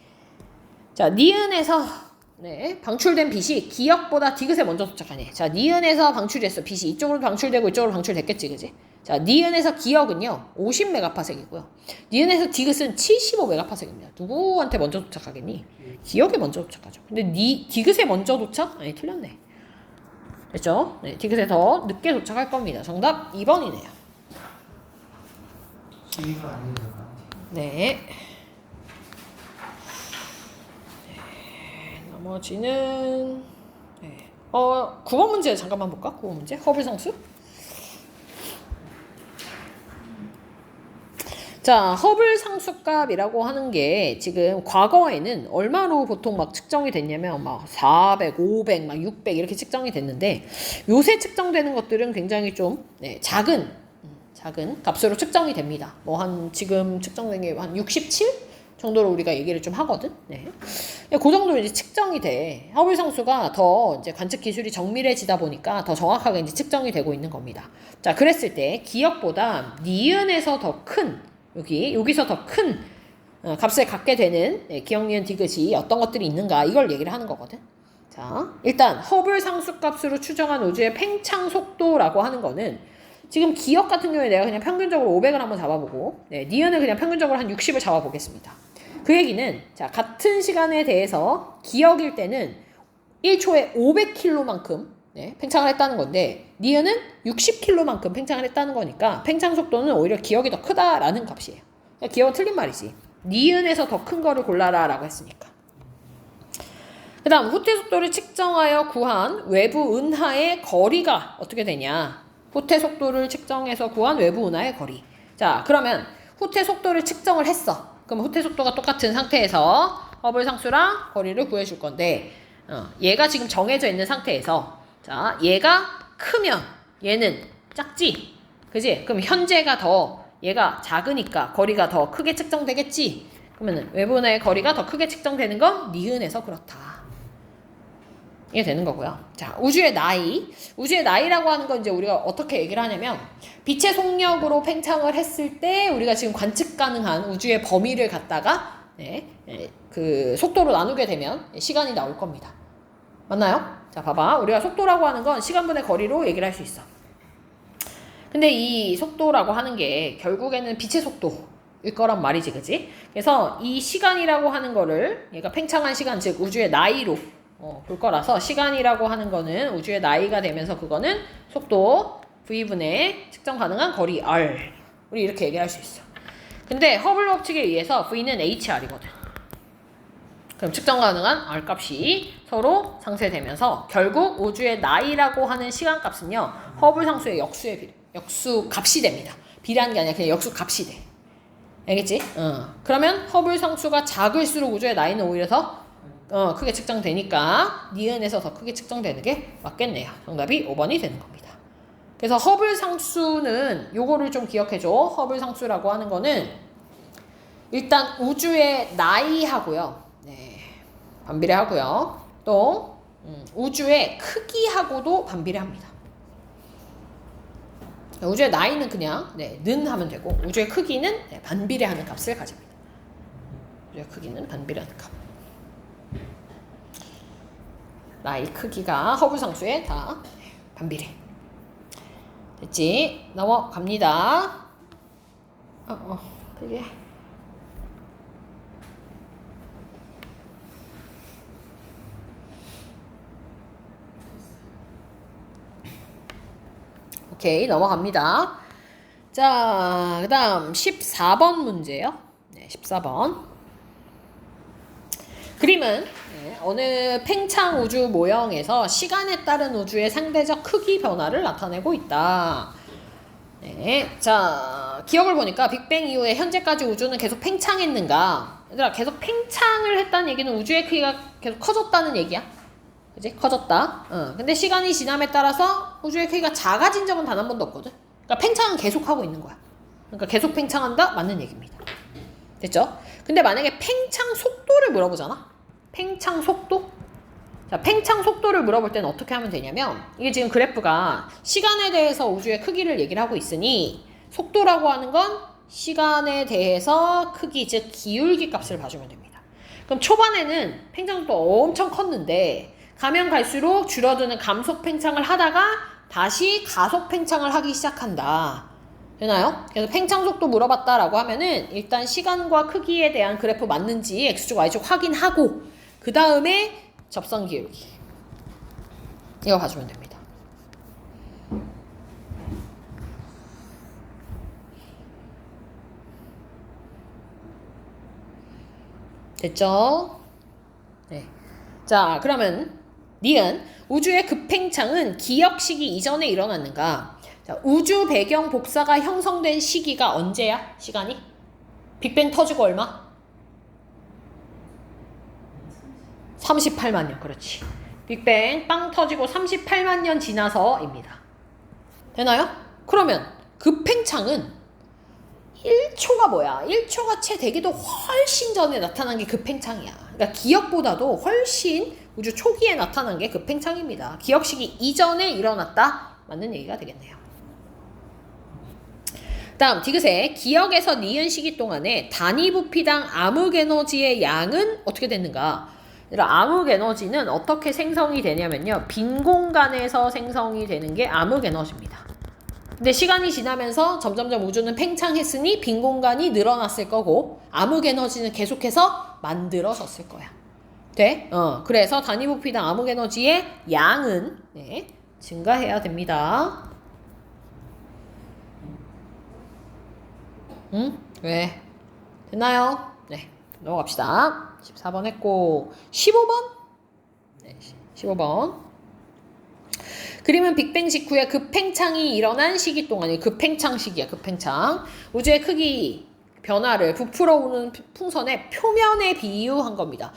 자, 니은에서 네, 방출된 빛이 기역보다 디귿에 먼저 도착하네. 자, 니은에서 방출됐어. 빛이 이쪽으로 방출되고 이쪽으로 방출됐겠지, 그지? 자, 니은에서 기역은요 50메가파섹이고요. 니은에서 디귿은 75메가파섹입니다. 누구한테 먼저 도착하겠니? 기역에 먼저 도착하죠. 근데 디귿에 먼저 도착? 아니, 틀렸네. 됐죠? 네, 디귿에 더 늦게 도착할 겁니다. 정답 2번이네요. 네. 나머지는 9번 문제 잠깐만 볼까? 9번 문제 허블 상수. 자, 허블 상수값이라고 하는 게 지금 과거에는 얼마로 보통 막 측정이 됐냐면 막 400, 500, 막 600 이렇게 측정이 됐는데 요새 측정되는 것들은 굉장히 좀 작은 값으로 측정이 됩니다. 뭐 한 지금 측정된 게 한 67? 정도로 우리가 얘기를 좀 하거든. 네. 그 정도로 이제 측정이 돼. 허블 상수가 더 이제 관측 기술이 정밀해지다 보니까 더 정확하게 이제 측정이 되고 있는 겁니다. 자, 그랬을 때 기역보다 니은에서 더 큰 여기서 더 큰 값을 갖게 되는 기역, 니은, 디귿이 어떤 것들이 있는가 이걸 얘기를 하는 거거든. 자, 일단 허블 상수 값으로 추정한 우주의 팽창 속도라고 하는 거는 지금 기역 같은 경우에 내가 그냥 평균적으로 500을 한번 잡아보고 니은을 그냥 평균적으로 한 60을 잡아보겠습니다. 그 얘기는 자, 같은 시간에 대해서 기역일 때는 1초에 500km만큼 팽창을 했다는 건데 니은은 60km만큼 팽창을 했다는 거니까 팽창 속도는 오히려 기역이 더 크다라는 값이에요. 기역은 틀린 말이지. 니은에서 더 큰 거를 골라라 라고 했으니까. 그 다음 후퇴 속도를 측정하여 구한 외부 은하의 거리가 어떻게 되냐. 후퇴 속도를 측정해서 구한 외부 은하의 거리. 자, 그러면 후퇴 속도를 측정을 했어. 그럼 후퇴 속도가 똑같은 상태에서 허블 상수랑 거리를 구해줄 건데 얘가 지금 정해져 있는 상태에서 자, 얘가 크면 얘는 작지? 그지? 그럼 현재가 더 얘가 작으니까 거리가 더 크게 측정되겠지? 그러면 외부 은하의 거리가 더 크게 측정되는 건 니은에서 그렇다. 이게 되는 거고요. 자, 우주의 나이라고 하는 건 이제 우리가 어떻게 얘기를 하냐면 빛의 속력으로 팽창을 했을 때 우리가 지금 관측 가능한 우주의 범위를 갖다가 그 속도로 나누게 되면 시간이 나올 겁니다. 맞나요? 자, 봐봐. 우리가 속도라고 하는 건 시간분의 거리로 얘기를 할 수 있어. 근데 이 속도라고 하는 게 결국에는 빛의 속도일 거란 말이지, 그지? 그래서 이 시간이라고 하는 거를 얘가 팽창한 시간, 즉 우주의 나이로 볼 거라서 시간이라고 하는 거는 우주의 나이가 되면서 그거는 속도 V분의 측정 가능한 거리 R. 우리 이렇게 얘기할 수 있어. 근데 허블 법칙에 의해서 V는 HR이거든. 그럼 측정 가능한 R 값이 서로 상쇄되면서 결국 우주의 나이라고 하는 시간 값은요. 허블 상수의 역수 값이 됩니다. 비례하는 게 아니라 그냥 역수 값이 돼. 알겠지? 그러면 허블 상수가 작을수록 우주의 나이는 오히려 더 크게 측정되니까 니은에서 더 크게 측정되는 게 맞겠네요. 정답이 5번이 되는 겁니다. 그래서 허블 상수는 요거를 좀 기억해줘. 허블 상수라고 하는 거는 일단 우주의 나이하고요. 반비례하고요. 또 우주의 크기하고도 반비례합니다. 우주의 나이는 그냥 는 하면 되고 우주의 크기는 반비례하는 값을 가집니다. 우주의 크기는 반비례하니까. 나의 크기가 허블 상수에 다 반비례. 됐지? 넘어갑니다. 그게. 오케이, 넘어갑니다. 자, 그 다음 14번 문제요. 네, 14번. 그림은 어느 팽창 우주 모형에서 시간에 따른 우주의 상대적 크기 변화를 나타내고 있다. 네, 자, 기억을 보니까 빅뱅 이후에 현재까지 우주는 계속 팽창했는가? 얘들아, 계속 팽창을 했다는 얘기는 우주의 크기가 계속 커졌다는 얘기야. 그지? 커졌다. 근데 시간이 지남에 따라서 우주의 크기가 작아진 적은 단 한 번도 없거든. 그러니까 팽창은 계속하고 있는 거야. 그러니까 계속 팽창한다? 맞는 얘기입니다. 됐죠? 근데 만약에 팽창 속도를 물어보잖아? 팽창 속도? 자, 팽창 속도를 물어볼 때는 어떻게 하면 되냐면, 이게 지금 그래프가 시간에 대해서 우주의 크기를 얘기를 하고 있으니, 속도라고 하는 건 시간에 대해서 크기, 즉 기울기 값을 봐주면 됩니다. 그럼 초반에는 팽창 속도 엄청 컸는데 가면 갈수록 줄어드는 감속 팽창을 하다가 다시 가속 팽창을 하기 시작한다. 되나요? 그래서 팽창 속도 물어봤다라고 하면은 일단 시간과 크기에 대한 그래프 맞는지 X축, Y축 확인하고 그 다음에 접선 기울기 이거 봐주면 됩니다. 됐죠? 네. 자, 그러면 니은 우주의 급팽창은 기억 시기 이전에 일어났는가? 자, 우주 배경 복사가 형성된 시기가 언제야? 시간이? 빅뱅 터지고 얼마? 38만 년. 그렇지. 빅뱅 빵 터지고 38만 년 지나서입니다. 되나요? 그러면 급팽창은 1초가 뭐야? 1초가 채 되기도 훨씬 전에 나타난 게 급팽창이야. 그러니까 기억보다도 훨씬 우주 초기에 나타난 게 급팽창입니다. 기억 시기 이전에 일어났다? 맞는 얘기가 되겠네요. 다음 디귿의 기억에서 니은 시기 동안에 단위 부피당 암흑 에너지의 양은 어떻게 됐는가? 암흑 에너지는 어떻게 생성이 되냐면요. 빈 공간에서 생성이 되는 게 암흑 에너지입니다. 근데 시간이 지나면서 점점점 우주는 팽창했으니 빈 공간이 늘어났을 거고 암흑 에너지는 계속해서 만들어졌을 거야. 돼? 그래서 단위 부피당 암흑 에너지의 양은 증가해야 됩니다. 왜? 됐나요? 네, 넘어갑시다. 14번 했고 15번? 네, 15번. 그림은 빅뱅 직후에 급팽창이 일어난 시기 동안이 급팽창 시기야. 급팽창. 우주의 크기 변화를 부풀어 오는 풍선의 표면에 비유한 겁니다.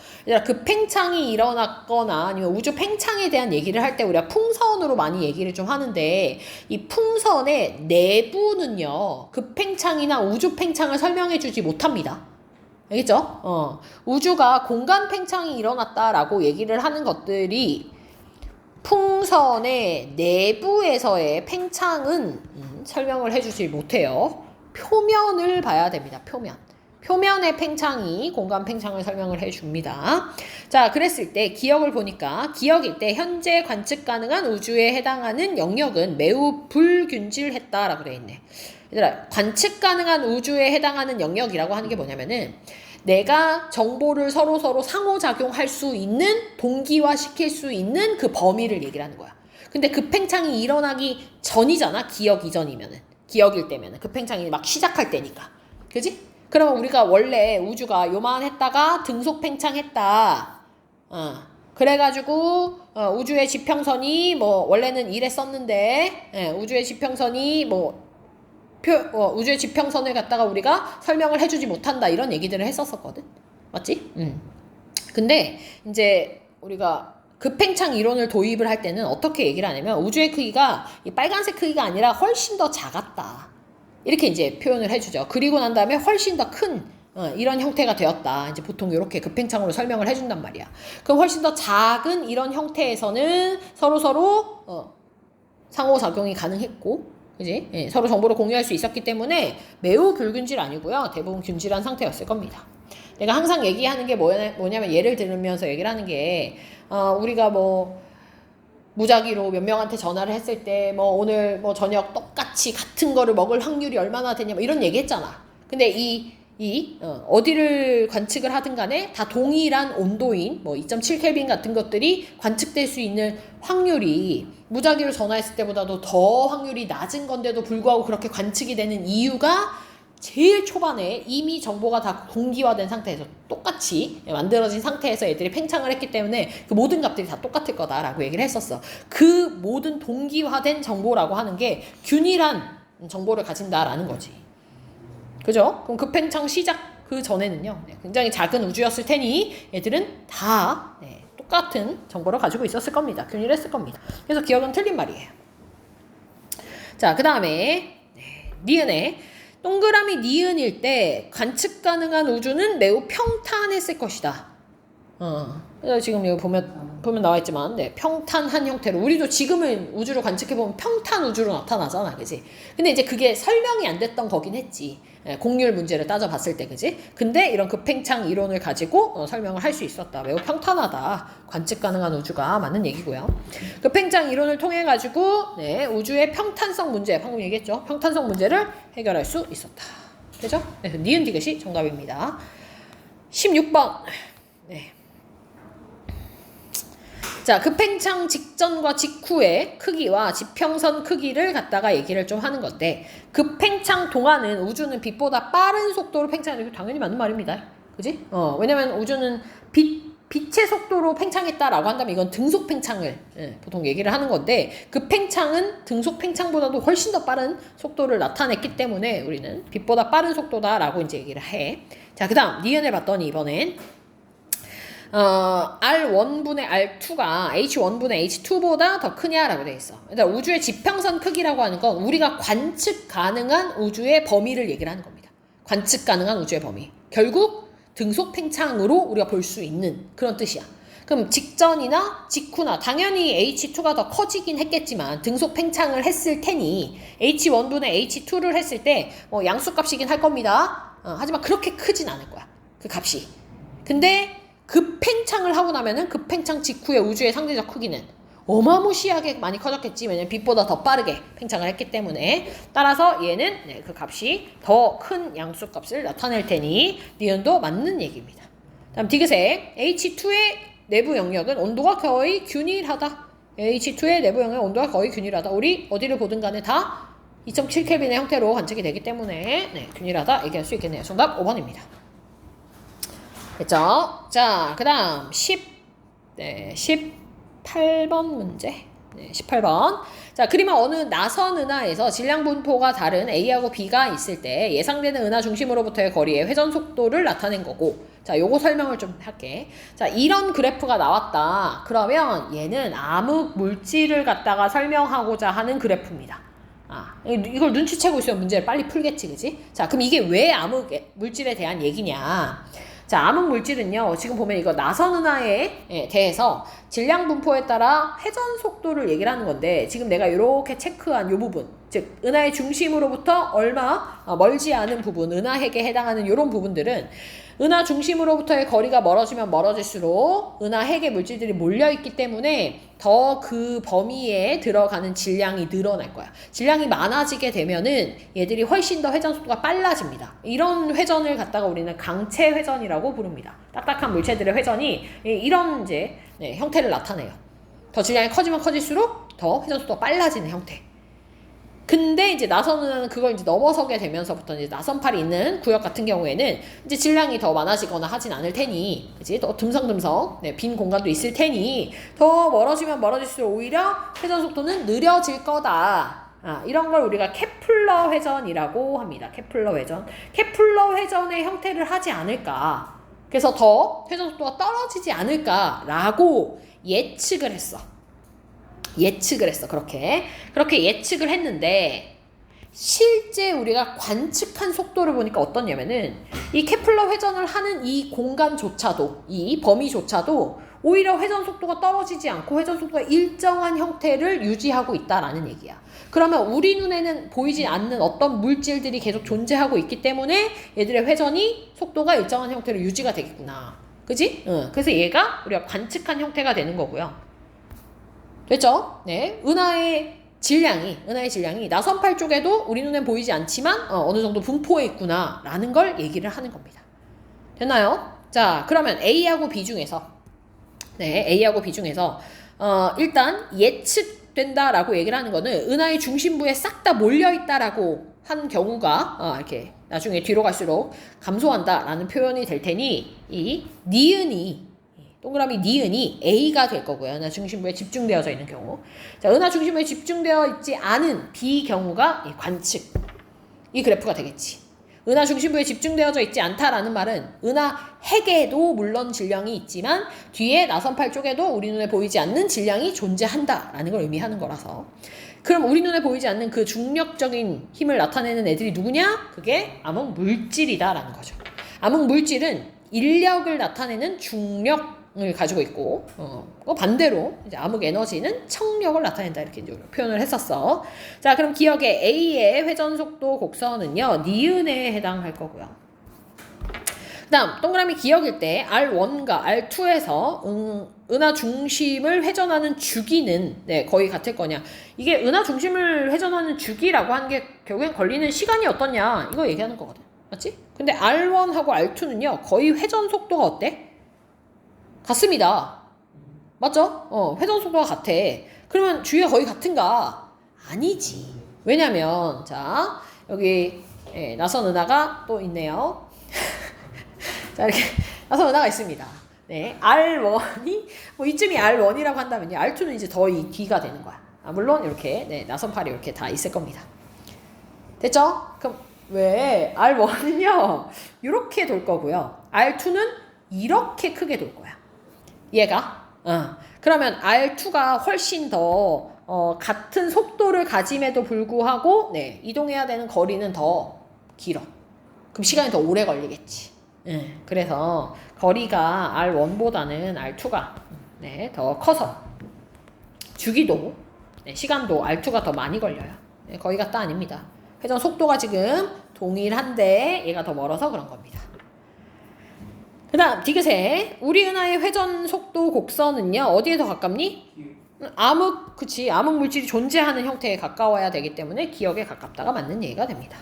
급팽창이 일어났거나 아니면 우주 팽창에 대한 얘기를 할 때 우리가 풍선으로 많이 얘기를 좀 하는데 이 풍선의 내부는요. 급팽창이나 우주 팽창을 설명해 주지 못합니다. 알겠죠? 우주가 공간 팽창이 일어났다라고 얘기를 하는 것들이 풍선의 내부에서의 팽창은 설명을 해주지 못해요. 표면을 봐야 됩니다. 표면의 팽창이 공간 팽창을 설명을 해줍니다. 자, 그랬을 때 기억을 보니까 기억일 때 현재 관측 가능한 우주에 해당하는 영역은 매우 불균질했다라고 되어 있네. 얘들아, 관측 가능한 우주에 해당하는 영역이라고 하는 게 뭐냐면은 내가 정보를 서로 상호작용할 수 있는, 동기화시킬 수 있는 그 범위를 얘기를 하는 거야. 근데 급팽창이 일어나기 전이잖아. 기억 이전이면은. 기억일 때면은. 급팽창이 막 시작할 때니까. 그지? 그러면 우리가 원래 우주가 요만했다가 등속 팽창했다. 그래가지고 우주의 지평선이 뭐 원래는 이랬었는데 우주의 지평선이 우주의 지평선을 갖다가 우리가 설명을 해주지 못한다 이런 얘기들을 했었거든. 맞지? 근데 이제 우리가 급팽창 이론을 도입을 할 때는 어떻게 얘기를 하냐면 우주의 크기가 이 빨간색 크기가 아니라 훨씬 더 작았다. 이렇게 이제 표현을 해주죠. 그리고 난 다음에 훨씬 더 큰 이런 형태가 되었다. 이제 보통 이렇게 급팽창으로 설명을 해준단 말이야. 그럼 훨씬 더 작은 이런 형태에서는 서로 상호작용이 가능했고 그지? 예, 서로 정보를 공유할 수 있었기 때문에 매우 불균질 아니고요. 대부분 균질한 상태였을 겁니다. 내가 항상 얘기하는 게 뭐냐면 예를 들면서 얘기를 하는 게 우리가 뭐 무작위로 몇 명한테 전화를 했을 때 뭐 오늘 뭐 저녁 똑같이 같은 거를 먹을 확률이 얼마나 되냐 뭐 이런 얘기 했잖아. 근데 어디를 관측을 하든 간에 다 동일한 온도인 뭐 2.7켈빈 같은 것들이 관측될 수 있는 확률이 무작위로 전화했을 때보다도 더 확률이 낮은 건데도 불구하고 그렇게 관측이 되는 이유가 제일 초반에 이미 정보가 다 공기화된 상태에서 똑같이 만들어진 상태에서 애들이 팽창을 했기 때문에 그 모든 값들이 다 똑같을 거다라고 얘기를 했었어. 그 모든 동기화된 정보라고 하는 게 균일한 정보를 가진다라는 거지. 그죠? 그럼 그 팽창 시작 그 전에는요, 굉장히 작은 우주였을 테니 얘들은 다 똑같은 정보를 가지고 있었을 겁니다. 균일했을 겁니다. 그래서 기억은 틀린 말이에요. 자, 그 다음에 니은에 동그라미 니은일 때 관측 가능한 우주는 매우 평탄했을 것이다. 그래서 지금 여기 보면 나와 있지만, 평탄한 형태로. 우리도 지금은 우주를 관측해보면 평탄 우주로 나타나잖아, 그지? 근데 이제 그게 설명이 안 됐던 거긴 했지. 공률 문제를 따져봤을 때, 그지? 근데 이런 급팽창 이론을 가지고 설명을 할 수 있었다. 매우 평탄하다. 관측 가능한 우주가 맞는 얘기고요. 급팽창 이론을 통해 가지고 우주의 평탄성 문제, 방금 얘기했죠? 평탄성 문제를 해결할 수 있었다. 그죠? 그래서 니은 디귿이 정답입니다. 16번. 자, 급팽창 직전과 직후의 크기와 지평선 크기를 갖다가 얘기를 좀 하는 건데, 급팽창 동안은 우주는 빛보다 빠른 속도로 팽창하는 게 당연히 맞는 말입니다. 그지? 왜냐면 우주는 빛의 속도로 팽창했다라고 한다면 이건 등속 팽창을 보통 얘기를 하는 건데, 급팽창은 등속 팽창보다도 훨씬 더 빠른 속도를 나타냈기 때문에 우리는 빛보다 빠른 속도다라고 이제 얘기를 해. 자, 그 다음 니은을 봤더니 이번엔 R1분의 R2가 H1분의 H2보다 더 크냐라고 되어 있어. 그러니까 우주의 지평선 크기라고 하는 건 우리가 관측 가능한 우주의 범위를 얘기를 하는 겁니다. 관측 가능한 우주의 범위. 결국 등속 팽창으로 우리가 볼 수 있는 그런 뜻이야. 그럼 직전이나 직후나 당연히 H2가 더 커지긴 했겠지만 등속 팽창을 했을 테니 H1분의 H2를 했을 때 양수값이긴 할 겁니다. 하지만 그렇게 크진 않을 거야. 그 값이. 근데 급팽창을 하고 나면은 급팽창 직후의 우주의 상대적 크기는 어마무시하게 많이 커졌겠지. 왜냐면 빛보다 더 빠르게 팽창을 했기 때문에. 따라서 얘는 그 값이 더 큰 양수값을 나타낼 테니 니은도 맞는 얘기입니다. 다음 디귿에 H2의 내부 영역은 온도가 거의 균일하다. H2의 내부 영역 온도가 거의 균일하다. 우리 어디를 보든 간에 다 2.7켈빈의 형태로 관측이 되기 때문에 균일하다 얘기할 수 있겠네요. 정답 5번입니다. 됐죠? 자, 그 다음 18번 문제. 18번. 자, 그림은 어느 나선 은하에서 질량 분포가 다른 A하고 B가 있을 때 예상되는 은하 중심으로부터의 거리의 회전 속도를 나타낸 거고, 자, 요거 설명을 좀 할게. 자, 이런 그래프가 나왔다. 그러면 얘는 암흑 물질을 갖다가 설명하고자 하는 그래프입니다. 이걸 눈치채고 있으면 문제를 빨리 풀겠지, 그지? 자, 그럼 이게 왜 암흑 물질에 대한 얘기냐? 자, 암흑 물질은요, 지금 보면 이거 나선 은하에 대해서 질량 분포에 따라 회전 속도를 얘기를 하는 건데, 지금 내가 이렇게 체크한 요 부분, 즉 은하의 중심으로부터 얼마 멀지 않은 부분, 은하핵에 해당하는 이런 부분들은 은하 중심으로부터의 거리가 멀어지면 멀어질수록 은하핵의 물질들이 몰려있기 때문에 더 그 범위에 들어가는 질량이 늘어날 거야. 질량이 많아지게 되면은 얘들이 훨씬 더 회전 속도가 빨라집니다. 이런 회전을 갖다가 우리는 강체 회전이라고 부릅니다. 딱딱한 물체들의 회전이 이런 이제 형태를 나타내요. 더 질량이 커지면 커질수록 더 회전 속도가 빨라지는 형태. 근데 이제 나선 은하는 그걸 이제 넘어서게 되면서부터 이제 나선팔이 있는 구역 같은 경우에는 이제 질량이 더 많아지거나 하진 않을 테니, 그치? 더 듬성듬성 빈 공간도 있을 테니 더 멀어지면 멀어질수록 오히려 회전 속도는 느려질 거다. 이런 걸 우리가 케플러 회전이라고 합니다. 케플러 회전. 케플러 회전의 형태를 하지 않을까. 그래서 더 회전 속도가 떨어지지 않을까라고 예측을 했어. 그렇게 예측을 했는데, 실제 우리가 관측한 속도를 보니까 어떠냐면은 이 케플러 회전을 하는 이 공간조차도, 이 범위조차도 오히려 회전 속도가 떨어지지 않고 회전 속도가 일정한 형태를 유지하고 있다라는 얘기야. 그러면 우리 눈에는 보이지 않는 어떤 물질들이 계속 존재하고 있기 때문에 얘들의 회전이 속도가 일정한 형태로 유지가 되겠구나. 그지? 그래서 얘가 우리가 관측한 형태가 되는 거고요. 됐죠? 네. 은하의 질량이 나선팔 쪽에도 우리 눈엔 보이지 않지만 어느 정도 분포해 있구나 라는 걸 얘기를 하는 겁니다. 됐나요? 자, 그러면 A하고 B 중에서 일단 예측된다라고 얘기를 하는 거는 은하의 중심부에 싹 다 몰려있다라고 한 경우가 이렇게 나중에 뒤로 갈수록 감소한다라는 표현이 될 테니 이 니은이 동그라미 니은이 A가 될 거고요. 은하 중심부에 집중되어져 있는 경우. 자, 은하 중심부에 집중되어 있지 않은 B 경우가 이 관측. 이 그래프가 되겠지. 은하 중심부에 집중되어져 있지 않다라는 말은 은하 핵에도 물론 질량이 있지만 뒤에 나선팔 쪽에도 우리 눈에 보이지 않는 질량이 존재한다라는 걸 의미하는 거라서. 그럼 우리 눈에 보이지 않는 그 중력적인 힘을 나타내는 애들이 누구냐? 그게 암흑 물질이다라는 거죠. 암흑 물질은 인력을 나타내는 중력을 가지고 있고, 반대로 이제 암흑 에너지는 청력을 나타낸다 이렇게 이제 표현을 했었어. 자, 그럼 기억에 A의 회전 속도 곡선은요 니은에 해당할 거고요. 그다음 동그라미 기억일 때 R1과 R2에서 은하 중심을 회전하는 주기는 거의 같을 거냐. 이게 은하 중심을 회전하는 주기라고 하는 게 결국엔 걸리는 시간이 어떠냐 이거 얘기하는 거거든. 맞지? 근데 R1하고 R2는요 거의 회전 속도가 어때? 같습니다. 맞죠? 회전 속도가 같아. 그러면 주위가 거의 같은가? 아니지. 왜냐면 자 여기 나선 은하가 또 있네요. 자, 이렇게 나선 은하가 있습니다. 네, R1이 뭐 이쯤이 R1이라고 한다면요. R2는 이제 더 이 뒤가 되는 거야. 물론 이렇게 나선팔이 이렇게 다 있을 겁니다. 됐죠? 그럼 왜 R1은요 이렇게 돌 거고요. R2는 이렇게 크게 돌 거야. 얘가. 그러면 R2가 훨씬 더 같은 속도를 가짐에도 불구하고 이동해야 되는 거리는 더 길어. 그럼 시간이 더 오래 걸리겠지. 그래서 거리가 R1보다는 R2가 더 커서 주기도 시간도 R2가 더 많이 걸려요. 거의 같다 아닙니다. 회전 속도가 지금 동일한데 얘가 더 멀어서 그런 겁니다. 그 다음 디귿에 우리 은하의 회전 속도 곡선은요 어디에 더 가깝니? 암흑 물질이 존재하는 형태에 가까워야 되기 때문에 기억에 가깝다가 맞는 얘기가 됩니다.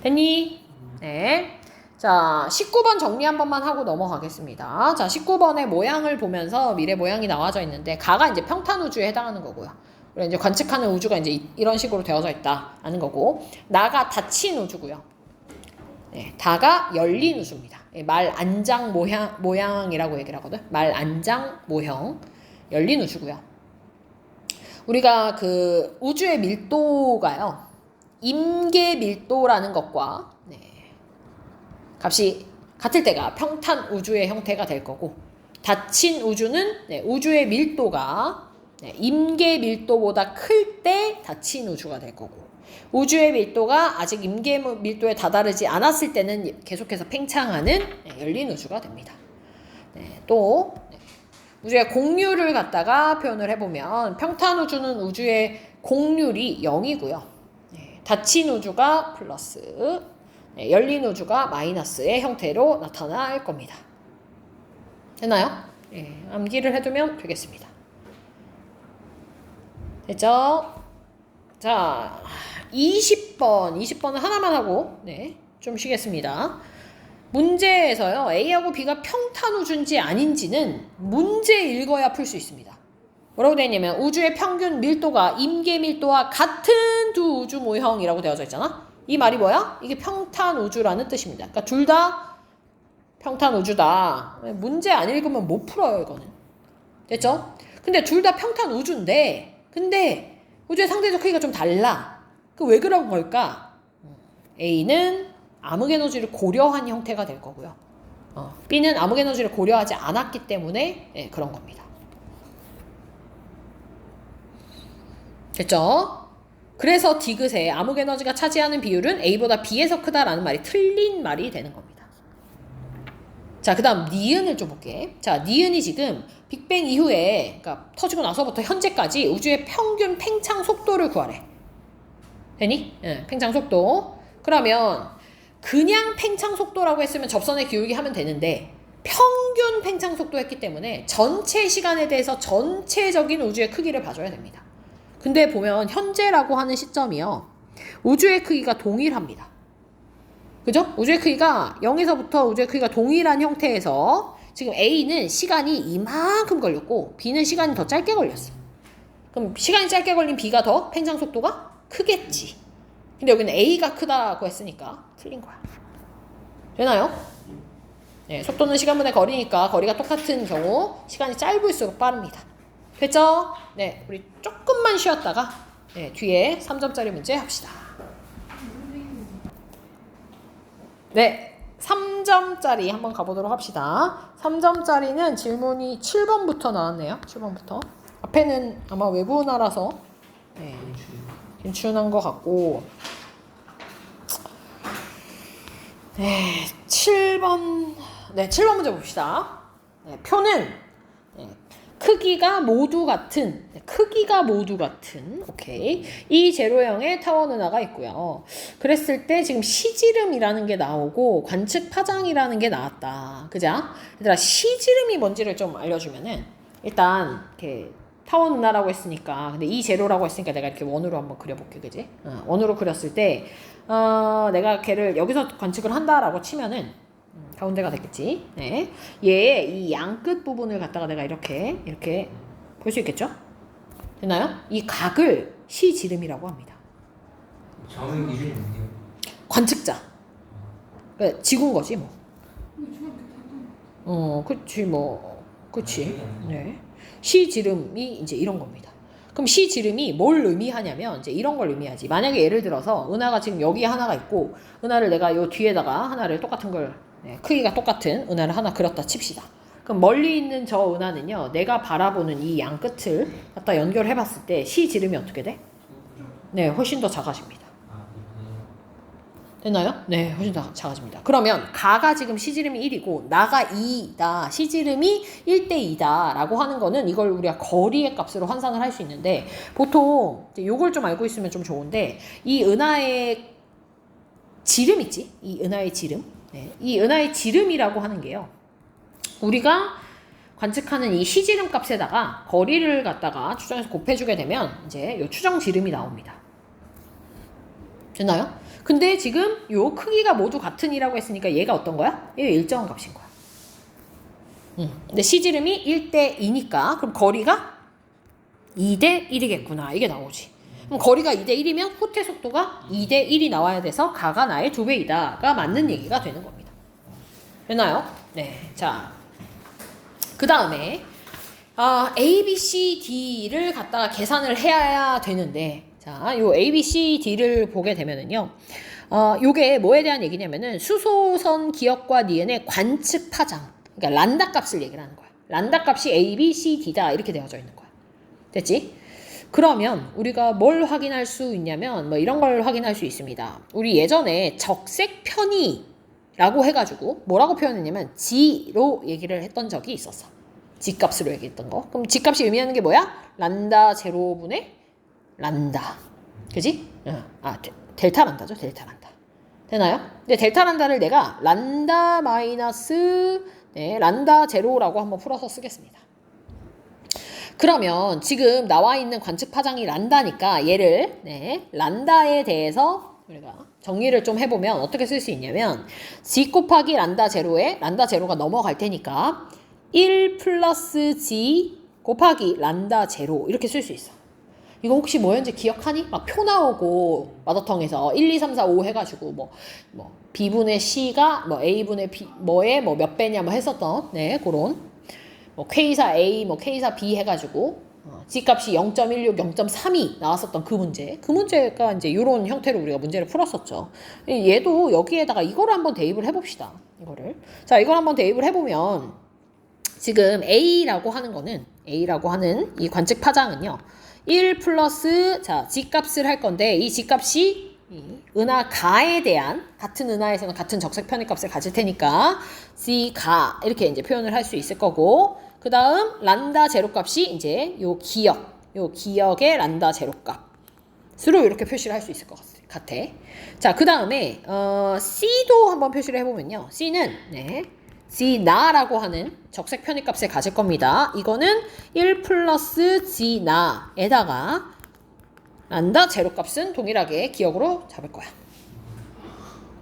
됐니? 네. 자, 19번 정리 한 번만 하고 넘어가겠습니다. 자, 19번의 모양을 보면서 미래 모양이 나와져 있는데 가가 이제 평탄 우주에 해당하는 거고요. 그리고 이제 관측하는 우주가 이제 이런 식으로 되어져 있다는 거고, 나가 닫힌 우주고요. 다가 열린 우주입니다. 말 안장 모양이라고 얘기를 하거든. 말 안장 모형 열린 우주고요. 우리가 그 우주의 밀도가요. 임계 밀도라는 것과 값이 같을 때가 평탄 우주의 형태가 될 거고, 닫힌 우주는 우주의 밀도가 임계 밀도보다 클 때 닫힌 우주가 될 거고, 우주의 밀도가 아직 임계 밀도에 다다르지 않았을 때는 계속해서 팽창하는 열린 우주가 됩니다. 또 우주의 공률을 갖다가 표현을 해보면 평탄 우주는 우주의 공률이 0이고요. 닫힌 우주가 플러스, 열린 우주가 마이너스의 형태로 나타날 겁니다. 됐나요? 암기를 해두면 되겠습니다. 됐죠? 자, 20번은 하나만 하고 좀 쉬겠습니다. 문제에서요, A하고 B가 평탄 우주인지 아닌지는 문제 읽어야 풀 수 있습니다. 뭐라고 되어 있냐면 우주의 평균 밀도가 임계 밀도와 같은 두 우주 모형이라고 되어져 있잖아. 이 말이 뭐야? 이게 평탄 우주라는 뜻입니다. 그러니까 둘 다 평탄 우주다. 문제 안 읽으면 못 풀어요, 이거는. 됐죠? 근데 둘 다 평탄 우주인데, 근데 우주의 상대적 크기가 좀 달라. 그 왜 그런 걸까? A는 암흑 에너지를 고려한 형태가 될 거고요. B는 암흑 에너지를 고려하지 않았기 때문에 그런 겁니다. 됐죠? 그래서 디귿에 암흑 에너지가 차지하는 비율은 A보다 B에서 크다라는 말이 틀린 말이 되는 겁니다. 자, 그 다음 니은을 좀 볼게. 자, 니은이 지금 빅뱅 이후에, 그러니까 터지고 나서부터 현재까지 우주의 평균 팽창 속도를 구하래. 되니? 예, 팽창 속도. 그러면 그냥 팽창 속도라고 했으면 접선의 기울기 하면 되는데 평균 팽창 속도 했기 때문에 전체 시간에 대해서 전체적인 우주의 크기를 봐줘야 됩니다. 근데 보면 현재라고 하는 시점이요. 우주의 크기가 동일합니다. 그죠? 우주의 크기가 0에서부터 우주의 크기가 동일한 형태에서 지금 A는 시간이 이만큼 걸렸고 B는 시간이 더 짧게 걸렸어. 그럼 시간이 짧게 걸린 B가 더 팽창 속도가 크겠지. 근데 여기는 A가 크다고 했으니까 틀린 거야. 되나요? 네, 속도는 시간분의 거리니까 거리가 똑같은 경우 시간이 짧을수록 빠릅니다. 됐죠? 네, 우리 조금만 쉬었다가 네, 뒤에 3점짜리 문제 합시다. 네, 3점짜리 한번 가보도록 합시다. 3점짜리는 질문이 7번부터 나왔네요. 7번부터. 앞에는 아마 외부 나라서 네, 괜춘한 것 같고 네, 7번 문제 봅시다. 네, 표는 네, 크기가 모두 같은 오케이. 이 제로형의 타원 은하가 있고요. 그랬을 때 지금 시지름이라는 게 나오고 관측 파장이라는 게 나왔다. 그죠? 얘들아, 시지름이 뭔지를 좀 알려주면은 일단 이렇게 타원 은하라고 했으니까, 근데 이 제로라고 했으니까 내가 이렇게 원으로 한번 그려볼게, 그지? 원으로 그렸을 때 내가 걔를 여기서 관측을 한다라고 치면은 가운데가 됐겠지. 네. 얘의 이 양끝 부분을 갖다가 내가 이렇게 볼 수 있겠죠? 되나요? 이 각을 시지름이라고 합니다. 정의 기준이 뭔데요? 관측자. 그러니까 지구인 거지 뭐. 근데 중학교 때 그치 뭐, 그치. 네. 시지름이 이제 이런 겁니다. 그럼 시지름이 뭘 의미하냐면 이제 이런 걸 의미하지. 만약에 예를 들어서 은하가 지금 여기에 하나가 있고 은하를 내가 요 뒤에다가 하나를 똑같은 걸 크기가 똑같은 은하를 하나 그렸다 칩시다. 그럼 멀리 있는 저 은하는요, 내가 바라보는 이 양 끝을 갖다 연결해 봤을 때 시지름이 어떻게 돼? 네, 훨씬 더 작아집니다. 됐나요? 네, 훨씬 더 작아집니다. 그러면 가가 지금 시지름이 1이고 나가 2다. 시지름이 1대 2다 라고 하는 거는 이걸 우리가 거리의 값으로 환산을 할 수 있는데, 보통 요걸 좀 알고 있으면 좀 좋은데, 이 은하의 지름 있지? 이 은하의 지름. 네, 이 은하의 지름이라고 하는 게요, 우리가 관측하는 이 시지름 값에다가 거리를 갖다가 추정해서 곱해주게 되면 이제 요 추정 지름이 나옵니다. 됐나요? 근데 지금 요 크기가 모두 같은이라고 했으니까 얘가 어떤 거야? 얘가 일정한 값인 거야. 근데 시지름이 1대 2니까 그럼 거리가 2대 1이겠구나. 이게 나오지. 그럼 거리가 2대 1이면 후퇴 속도가 2대 1이 나와야 돼서 가가 나의 2배이다가 맞는 얘기가 되는 겁니다. 됐나요? 네. 자, 그 다음에 A, B, C, D를 갖다가 계산을 해야 되는데, 자, 요 A, B, C, D를 보게 되면은요, 요게 뭐에 대한 얘기냐면은 수소선 기억과 니은의 관측 파장, 그러니까 란다 값을 얘기를 하는 거야. 란다 값이 A, B, C, D다 이렇게 되어져 있는 거야. 됐지? 그러면 우리가 뭘 확인할 수 있냐면 뭐 이런 걸 확인할 수 있습니다. 우리 예전에 적색 편의라고 해가지고 뭐라고 표현했냐면 G로 얘기를 했던 적이 있었어. G값으로 얘기했던 거. 그럼 G값이 의미하는 게 뭐야? 란다 제로분의 란다. 그지? 델타 란다죠. 델타 란다. 되나요? 근데 델타 란다를 내가 란다 마이너스 란다 제로라고 한번 풀어서 쓰겠습니다. 그러면 지금 나와 있는 관측 파장이 란다니까 얘를 란다에 대해서 우리가 정리를 좀 해보면 어떻게 쓸 수 있냐면 G 곱하기 란다 제로에 란다 제로가 넘어갈 테니까 1 플러스 G 곱하기 란다 제로 이렇게 쓸 수 있어. 이거 혹시 뭐였는지 기억하니? 막 표 나오고 마더텅에서 1, 2, 3, 4, 5 해가지고 뭐 B분의 C가 뭐 A분의 B 뭐에 뭐 몇 배냐 뭐 했었던 그런 뭐 K사 A 뭐 K사 B 해가지고 G값이 0.16, 0.32 나왔었던 그 문제가 이제 이런 형태로 우리가 문제를 풀었었죠. 얘도 여기에다가 이거를 한번 대입을 해봅시다. 이걸 한번 대입을 해보면 지금 A라고 하는 이 관측 파장은요 1 플러스 G값을 할 건데 이 G값이 이 은하가에 대한 같은 은하에서는 같은 적색 편의값을 가질 테니까 C가 이렇게 이제 표현을 할 수 있을 거고 그 다음 란다 제로값이 이제 요 기역의 란다 제로값으로 이렇게 표시를 할 수 있을 것 같아. 자, 그 다음에 C도 한번 표시를 해보면요. C는 G나라고 하는 적색 편의값을 가질 겁니다. 이거는 1 플러스 G나에다가 란다 제로값은 동일하게 기억으로 잡을 거야.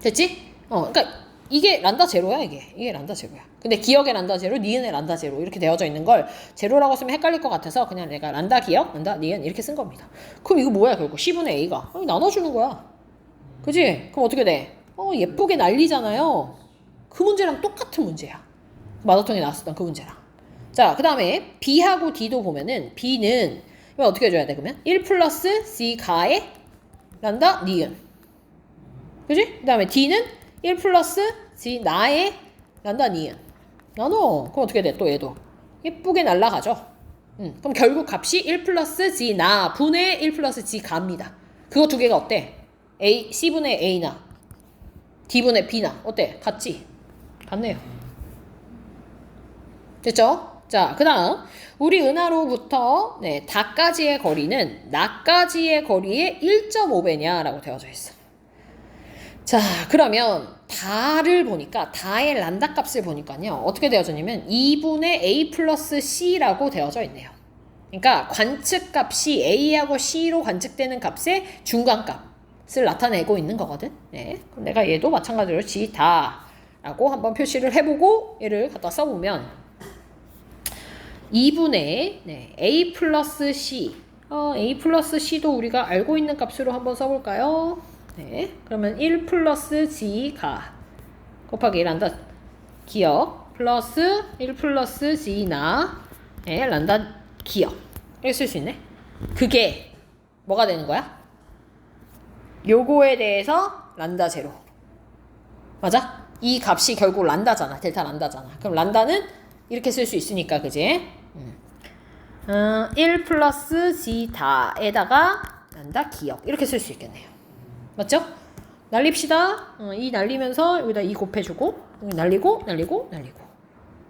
됐지? 그러니까 이게 란다 제로야, 이게 란다 제로야. 근데 기억의 란다 제로, 니은의 란다 제로 이렇게 되어져 있는 걸 제로라고 쓰면 헷갈릴 것 같아서 그냥 내가 란다 기억, 란다 니은 이렇게 쓴 겁니다. 그럼 이거 뭐야 결국 C분의 A가 나눠주는 거야. 그지? 그럼 어떻게 돼? 예쁘게 날리잖아요. 그 문제랑 똑같은 문제야. 마더통에 나왔었던 그 문제랑. 자, 그 다음에 B하고 D도 보면은 B는 어떻게 해줘야 돼 그러면? 1 플러스 C가의 란다 니은. 그지? 그 다음에 D는 1 플러스 G나의 란다 니은. 나눠. 그럼 어떻게 돼? 또 얘도 예쁘게 날라가죠. 그럼 결국 값이 1 플러스 G나 분의 1 플러스 G가입니다. 그거 두 개가 어때? C분의 A나 D분의 B나 어때? 같지? 같네요. 됐죠? 자, 그 다음 우리 은하로부터 다까지의 거리는 나까지의 거리의 1.5배냐라고 되어져 있어. 자, 그러면 다를 보니까 다의 란다 값을 보니까요. 어떻게 되어졌냐면 2분의 A 플러스 C라고 되어져 있네요. 그러니까 관측값이 A하고 C로 관측되는 값의 중간값을 나타내고 있는 거거든. 그럼 내가 얘도 마찬가지로 G다라고 한번 표시를 해보고 얘를 갖다 써보면 2분의 A 플러스 C A 플러스 C도 우리가 알고 있는 값으로 한번 써볼까요? 그러면 1 플러스 G가 곱하기 란다 기억 플러스 1 플러스 G나 란다 기억 이렇게 쓸 수 있네. 그게 뭐가 되는 거야? 요거에 대해서 란다 제로. 맞아? 이 값이 결국 란다잖아. 델타 란다잖아. 그럼 란다는 이렇게 쓸 수 있으니까 그지? 1 플러스 G다에다가 란다 기억 이렇게 쓸 수 있겠네요. 맞죠? 날립시다. 이 날리면서 여기다 2 곱해주고 여기 날리고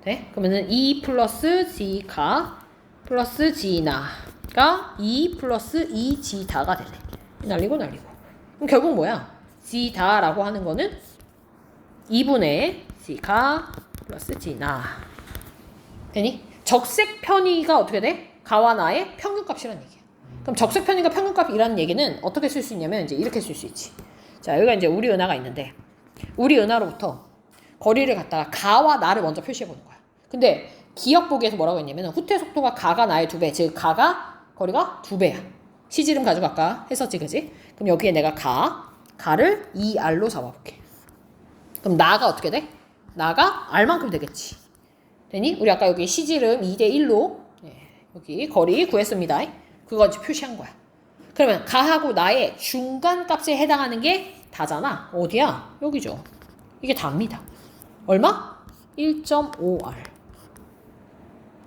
네? 그러면은 2 플러스 G가 플러스 G나가 2 플러스 2G다가 되네. 날리고 그럼 결국 뭐야? G다라고 하는 거는 2분의 G가 플러스 G나 되니? 적색 편의가 어떻게 돼? 가와 나의 평균값이라는 얘기야. 그럼 적색 편의가 평균값이라는 얘기는 어떻게 쓸 수 있냐면 이제 이렇게 쓸 수 있지. 자, 여기가 이제 우리 은하가 있는데 우리 은하로부터 거리를 갖다가 가와 나를 먼저 표시해 보는 거야. 근데 기억 보기에서 뭐라고 했냐면 후퇴 속도가 가가 나의 2배, 즉 가가 거리가 2배야. 시지름 가지고 아까 했었지, 그지? 그럼 여기에 내가 가를 2R로 잡아볼게. 그럼 나가 어떻게 돼? 나가 R만큼 되겠지. 되니? 우리 아까 여기 시지름 2대1로 여기 거리 구했습니다. 그거 이제 표시한 거야. 그러면 가하고 나의 중간값에 해당하는 게 다잖아. 어디야? 여기죠. 이게 다입니다. 얼마? 1.5R.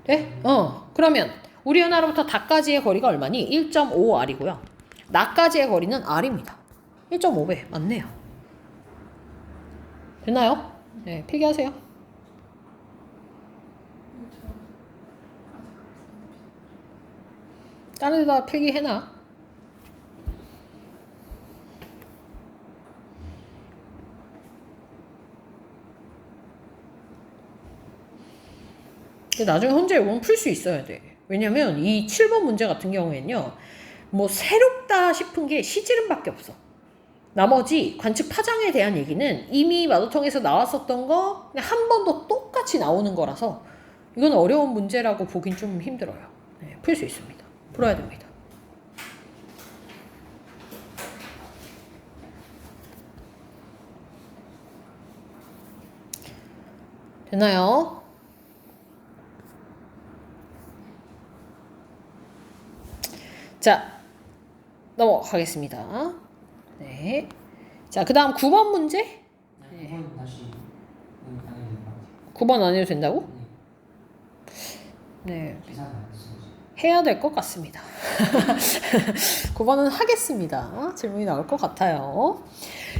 돼? 그러면 우리 은하로부터 다까지의 거리가 얼마니? 1.5R이고요. 나까지의 거리는 R입니다. 1.5배. 맞네요. 됐나요? 네, 필기하세요. 다른 데다 필기해놔. 근데 나중에 혼자 이건 풀 수 있어야 돼. 왜냐면 이 7번 문제 같은 경우에는요. 뭐 새롭다 싶은 게 시지름밖에 없어. 나머지 관측 파장에 대한 얘기는 이미 마더통에서 나왔었던 거 그냥 한 번 더 똑같이 나오는 거라서 이건 어려운 문제라고 보긴 좀 힘들어요. 네, 풀 수 있습니다. 풀어야 됩니다. 됐나요? 자, 넘어가겠습니다. 네. 자, 그 다음 9번 문제? 9번 다시 안 해도 될것 같아요. 9번 안 해도 된다고? 네. 계산 안 했어요. 해야 될 것 같습니다. 9번은 하겠습니다. 질문이 나올 것 같아요.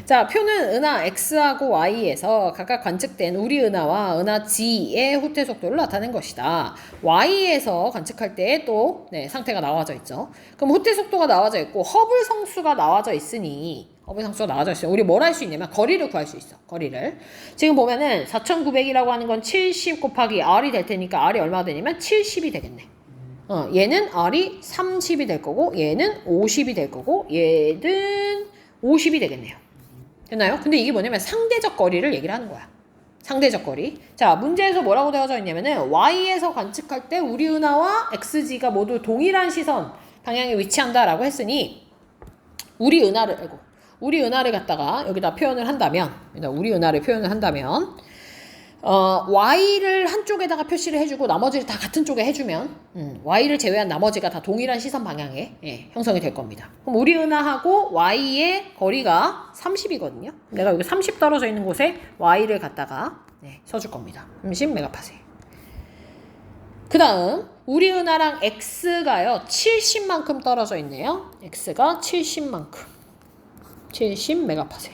자, 표는 은하 x하고 y에서 각각 관측된 우리 은하와 은하 g의 후퇴 속도를 나타낸 것이다. y에서 관측할 때 또 상태가 나와져 있죠. 그럼 후퇴 속도가 나와져 있고 허블 성수가 나와져 있으니 우리 뭘 할 수 있냐면 거리를 구할 수 있어. 거리를. 지금 보면은 4900이라고 하는 건 70 곱하기 r이 될 테니까 r이 얼마가 되냐면 70이 되겠네. 얘는 r이 30이 될 거고 얘는 50이 될 거고 얘는 50이 되겠네요. 됐나요? 근데 이게 뭐냐면 상대적 거리를 얘기를 하는 거야. 상대적 거리. 자, 문제에서 뭐라고 되어져 있냐면은 y에서 관측할 때 우리 은하와 xg가 모두 동일한 시선 방향에 위치한다라고 했으니 우리 은하를 갖다가 여기다 표현을 한다면 우리 은하를 표현을 한다면 y를 한쪽에다가 표시를 해주고 나머지를 다 같은 쪽에 해주면 y를 제외한 나머지가 다 동일한 시선 방향에 형성이 될 겁니다. 그럼 우리 은하하고 y의 거리가 30이거든요. 내가 여기 30 떨어져 있는 곳에 y를 갖다가 써줄 겁니다. 30메가파섹. 그 다음 우리 은하랑 x가요 70만큼 떨어져 있네요. x가 70만큼 70메가파섹.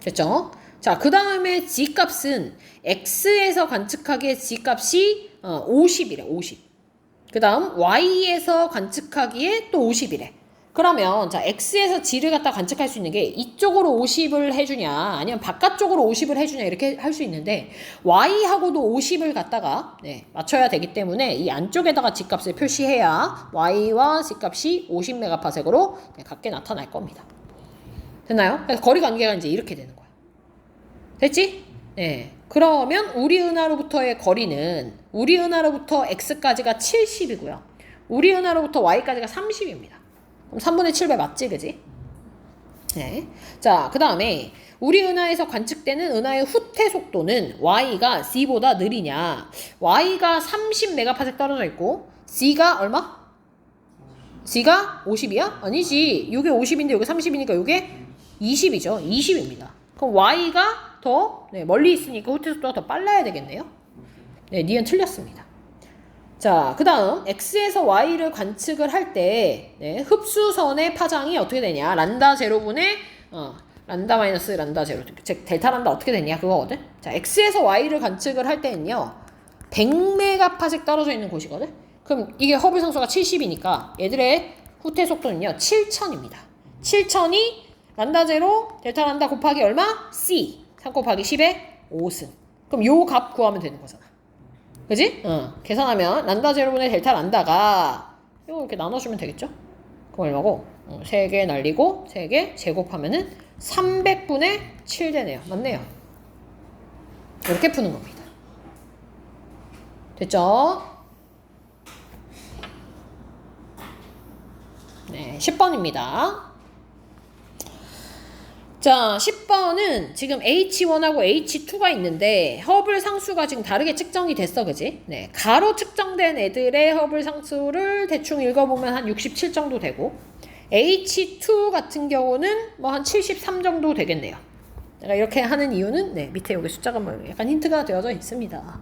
됐죠? 자, 그 다음에 G값은 X에서 관측하기에 G값이 50이래, 50. 그 다음 Y에서 관측하기에 또 50이래. 그러면 자, X에서 G를 갖다 관측할 수 있는 게 이쪽으로 50을 해주냐 아니면 바깥쪽으로 50을 해주냐 이렇게 할 수 있는데 Y하고도 50을 갖다가 맞춰야 되기 때문에 이 안쪽에다가 G값을 표시해야 Y와 G값이 50메가파섹으로 같게 나타날 겁니다. 됐나요? 그래서 거리 관계가 이제 이렇게 되는 거야. 됐지? 네. 그러면 우리 은하로부터의 거리는 우리 은하로부터 x까지가 70이고요. 우리 은하로부터 y까지가 30입니다. 그럼 3분의 7배 맞지, 그지? 네. 자, 그 다음에 우리 은하에서 관측되는 은하의 후퇴 속도는 y가 c보다 느리냐? y가 30메가파섹 떨어져 있고 c가 얼마? c가 50이야? 아니지. 이게 50인데 이게 30이니까 이게 20이죠. 20입니다. 그럼 y가 더 멀리 있으니까 후퇴 속도가 더 빨라야 되겠네요. 네, 니은 틀렸습니다. 자, 그 다음 x에서 y를 관측을 할 때 흡수선의 파장이 어떻게 되냐? 란다 제로분의 란다 마이너스 란다 제로, 즉 델타 란다 어떻게 되냐 그거거든. 자, x에서 y를 관측을 할 때는요 100메가파섹 떨어져 있는 곳이거든. 그럼 이게 허블 상수가 70이니까 얘들의 후퇴 속도는요 7000입니다. 7000이 란다 제로 델타 란다 곱하기 얼마? c 3 곱하기 10의 5승. 그럼 요 값 구하면 되는 거잖아. 그지? 계산하면 란다 제로분의 델타 란다가 이거 이렇게 나눠주면 되겠죠? 그럼 얼마고? 3개 날리고 3개 제곱하면은 300분의 7 되네요. 맞네요. 이렇게 푸는 겁니다. 됐죠? 네, 10번입니다. 자, 10번은 지금 H1하고 H2가 있는데 허블 상수가 지금 다르게 측정이 됐어, 그지? 네, 가로 측정된 애들의 허블 상수를 대충 읽어보면 한 67 정도 되고 H2 같은 경우는 뭐 한 73 정도 되겠네요. 내가 이렇게 하는 이유는 밑에 여기 숫자가 뭐 약간 힌트가 되어져 있습니다.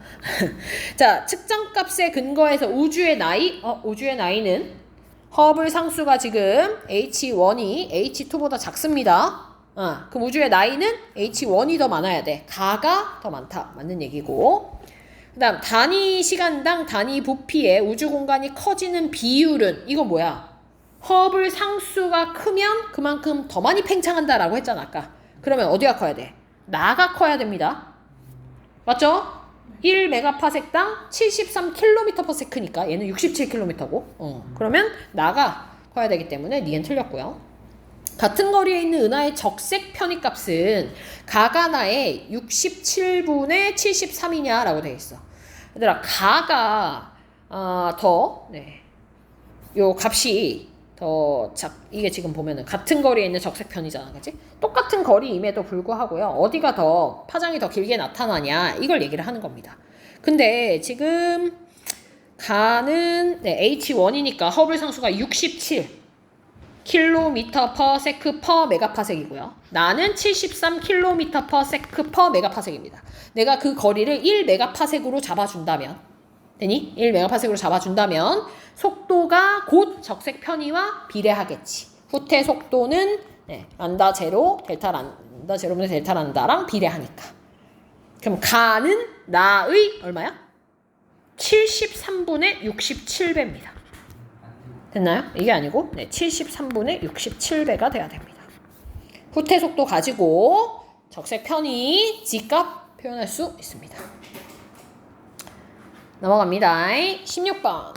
자, 측정값에 근거해서 우주의 나이는 허블 상수가 지금 H1이 H2보다 작습니다. 그럼 우주의 나이는 H1이 더 많아야 돼. 가가 더 많다. 맞는 얘기고. 그 다음 단위 시간당 단위 부피의 우주 공간이 커지는 비율은 이거 뭐야? 허블 상수가 크면 그만큼 더 많이 팽창한다라고 했잖아 아까. 그러면 어디가 커야 돼? 나가 커야 됩니다. 맞죠? 1메가파섹당 73km/s니까 얘는 67km고 그러면 나가 커야 되기 때문에 니은 틀렸고요. 같은 거리에 있는 은하의 적색 편입값은 가가나의 67분의 73이냐라고 되어 있어. 얘들아, 가가 요 값이 이게 지금 보면은 같은 거리에 있는 적색 편이잖아, 그치? 똑같은 거리임에도 불구하고요, 어디가 더 파장이 더 길게 나타나냐 이걸 얘기를 하는 겁니다. 근데 지금 가는 H1이니까 허블 상수가 67 km/s/메가파섹이고요. 나는 73 km/s/메가파섹입니다. 내가 그 거리를 1메가파섹으로 잡아준다면 되니? 1메가파섹으로 잡아준다면 속도가 곧 적색 편의와 비례하겠지. 후퇴 속도는 란다 제로, 델타 란다 제로분의 델타 란다랑 비례하니까. 그럼 가는 나의 얼마야? 73분의 67배입니다. 됐나요? 이게 아니고 73분의 67배가 돼야 됩니다. 후퇴 속도 가지고 적색 편의 G값 표현할 수 있습니다. 넘어갑니다. 16번.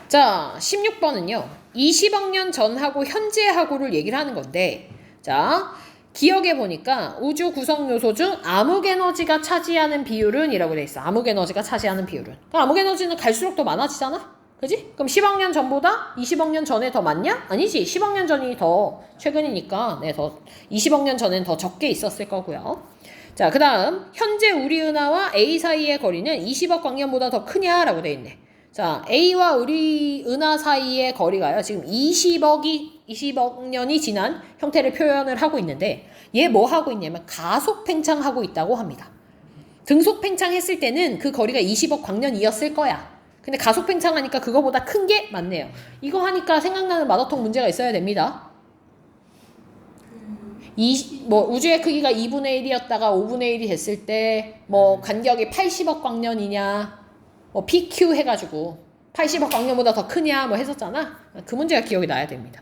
자, 16번은요. 20억 년 전하고 현재하고를 얘기를 하는 건데, 자, 기억해 보니까 우주 구성 요소 중 암흑 에너지가 차지하는 비율은 이라고 돼 있어. 암흑 에너지가 차지하는 비율은. 그럼 암흑 에너지는 갈수록 더 많아지잖아? 그지? 그럼 10억 년 전보다 20억 년 전에 더 많냐? 아니지. 10억 년 전이 더 최근이니까 더 20억 년 전엔 더 적게 있었을 거고요. 자, 그 다음 현재 우리 은하와 A 사이의 거리는 20억 광년보다 더 크냐라고 돼 있네. 자, A와 우리 은하 사이의 거리가요. 지금 20억 년이 지난 형태를 표현을 하고 있는데 얘 뭐 하고 있냐면 가속 팽창하고 있다고 합니다. 등속 팽창했을 때는 그 거리가 20억 광년이었을 거야. 근데 가속 팽창하니까 그거보다 큰 게 많네요. 이거 하니까 생각나는 마더통 문제가 있어야 됩니다. 우주의 크기가 2분의 1이었다가 5분의 1이 됐을 때 간격이 80억 광년이냐 PQ 해가지고 80억 광년보다 더 크냐 했었잖아. 그 문제가 기억이 나야 됩니다.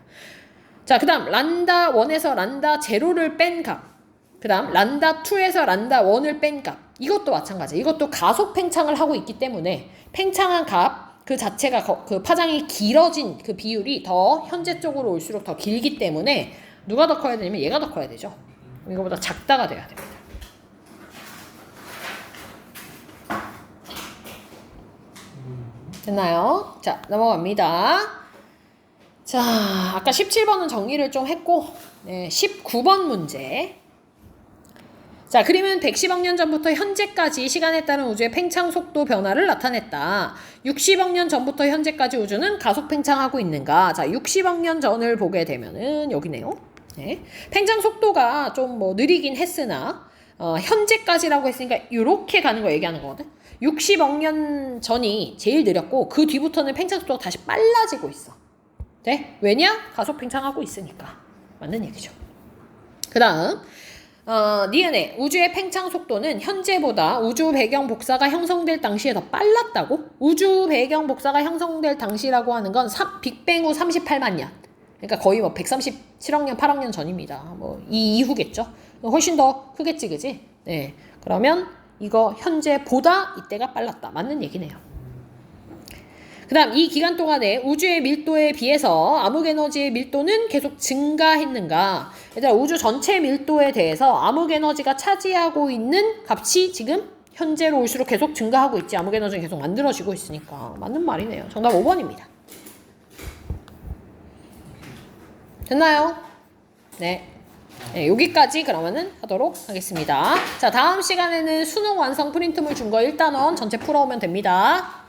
자, 그 다음 란다 1에서 란다 제로를 뺀 값. 그 다음 란다 2에서 란다 1을 뺀 값. 이것도 마찬가지. 이것도 가속 팽창을 하고 있기 때문에 팽창한 값 그 자체가 그 파장이 길어진 그 비율이 더 현재 쪽으로 올수록 더 길기 때문에 누가 더 커야 되냐면 얘가 더 커야 되죠. 이거보다 작다가 돼야 됩니다. 됐나요? 자, 넘어갑니다. 자, 아까 17번은 정리를 좀 했고 19번 문제. 자, 그림은 110억 년 전부터 현재까지 시간에 따른 우주의 팽창 속도 변화를 나타냈다. 60억 년 전부터 현재까지 우주는 가속 팽창하고 있는가? 자, 60억 년 전을 보게 되면은 여기네요. 팽창 속도가 좀 느리긴 했으나 현재까지라고 했으니까 이렇게 가는 거 얘기하는 거거든. 60억 년 전이 제일 느렸고 그 뒤부터는 팽창 속도가 다시 빨라지고 있어. 네? 왜냐? 가속 팽창하고 있으니까. 맞는 얘기죠. 그 다음 니은의 우주의 팽창 속도는 현재보다 우주 배경 복사가 형성될 당시에 더 빨랐다고? 우주 배경 복사가 형성될 당시라고 하는 건 빅뱅 후 38만 년. 그러니까 거의 137억 년, 8억 년 전입니다. 이 이후겠죠. 훨씬 더 크겠지, 그지? 네. 그러면 이거 현재보다 이때가 빨랐다. 맞는 얘기네요. 그 다음 이 기간 동안에 우주의 밀도에 비해서 암흑에너지의 밀도는 계속 증가했는가? 얘들아, 우주 전체 밀도에 대해서 암흑에너지가 차지하고 있는 값이 지금 현재로 올수록 계속 증가하고 있지. 암흑에너지는 계속 만들어지고 있으니까. 맞는 말이네요. 정답 5번입니다. 됐나요? 네. 여기까지 그러면은 하도록 하겠습니다. 자, 다음 시간에는 수능 완성 프린트물 준 거 1단원 전체 풀어오면 됩니다.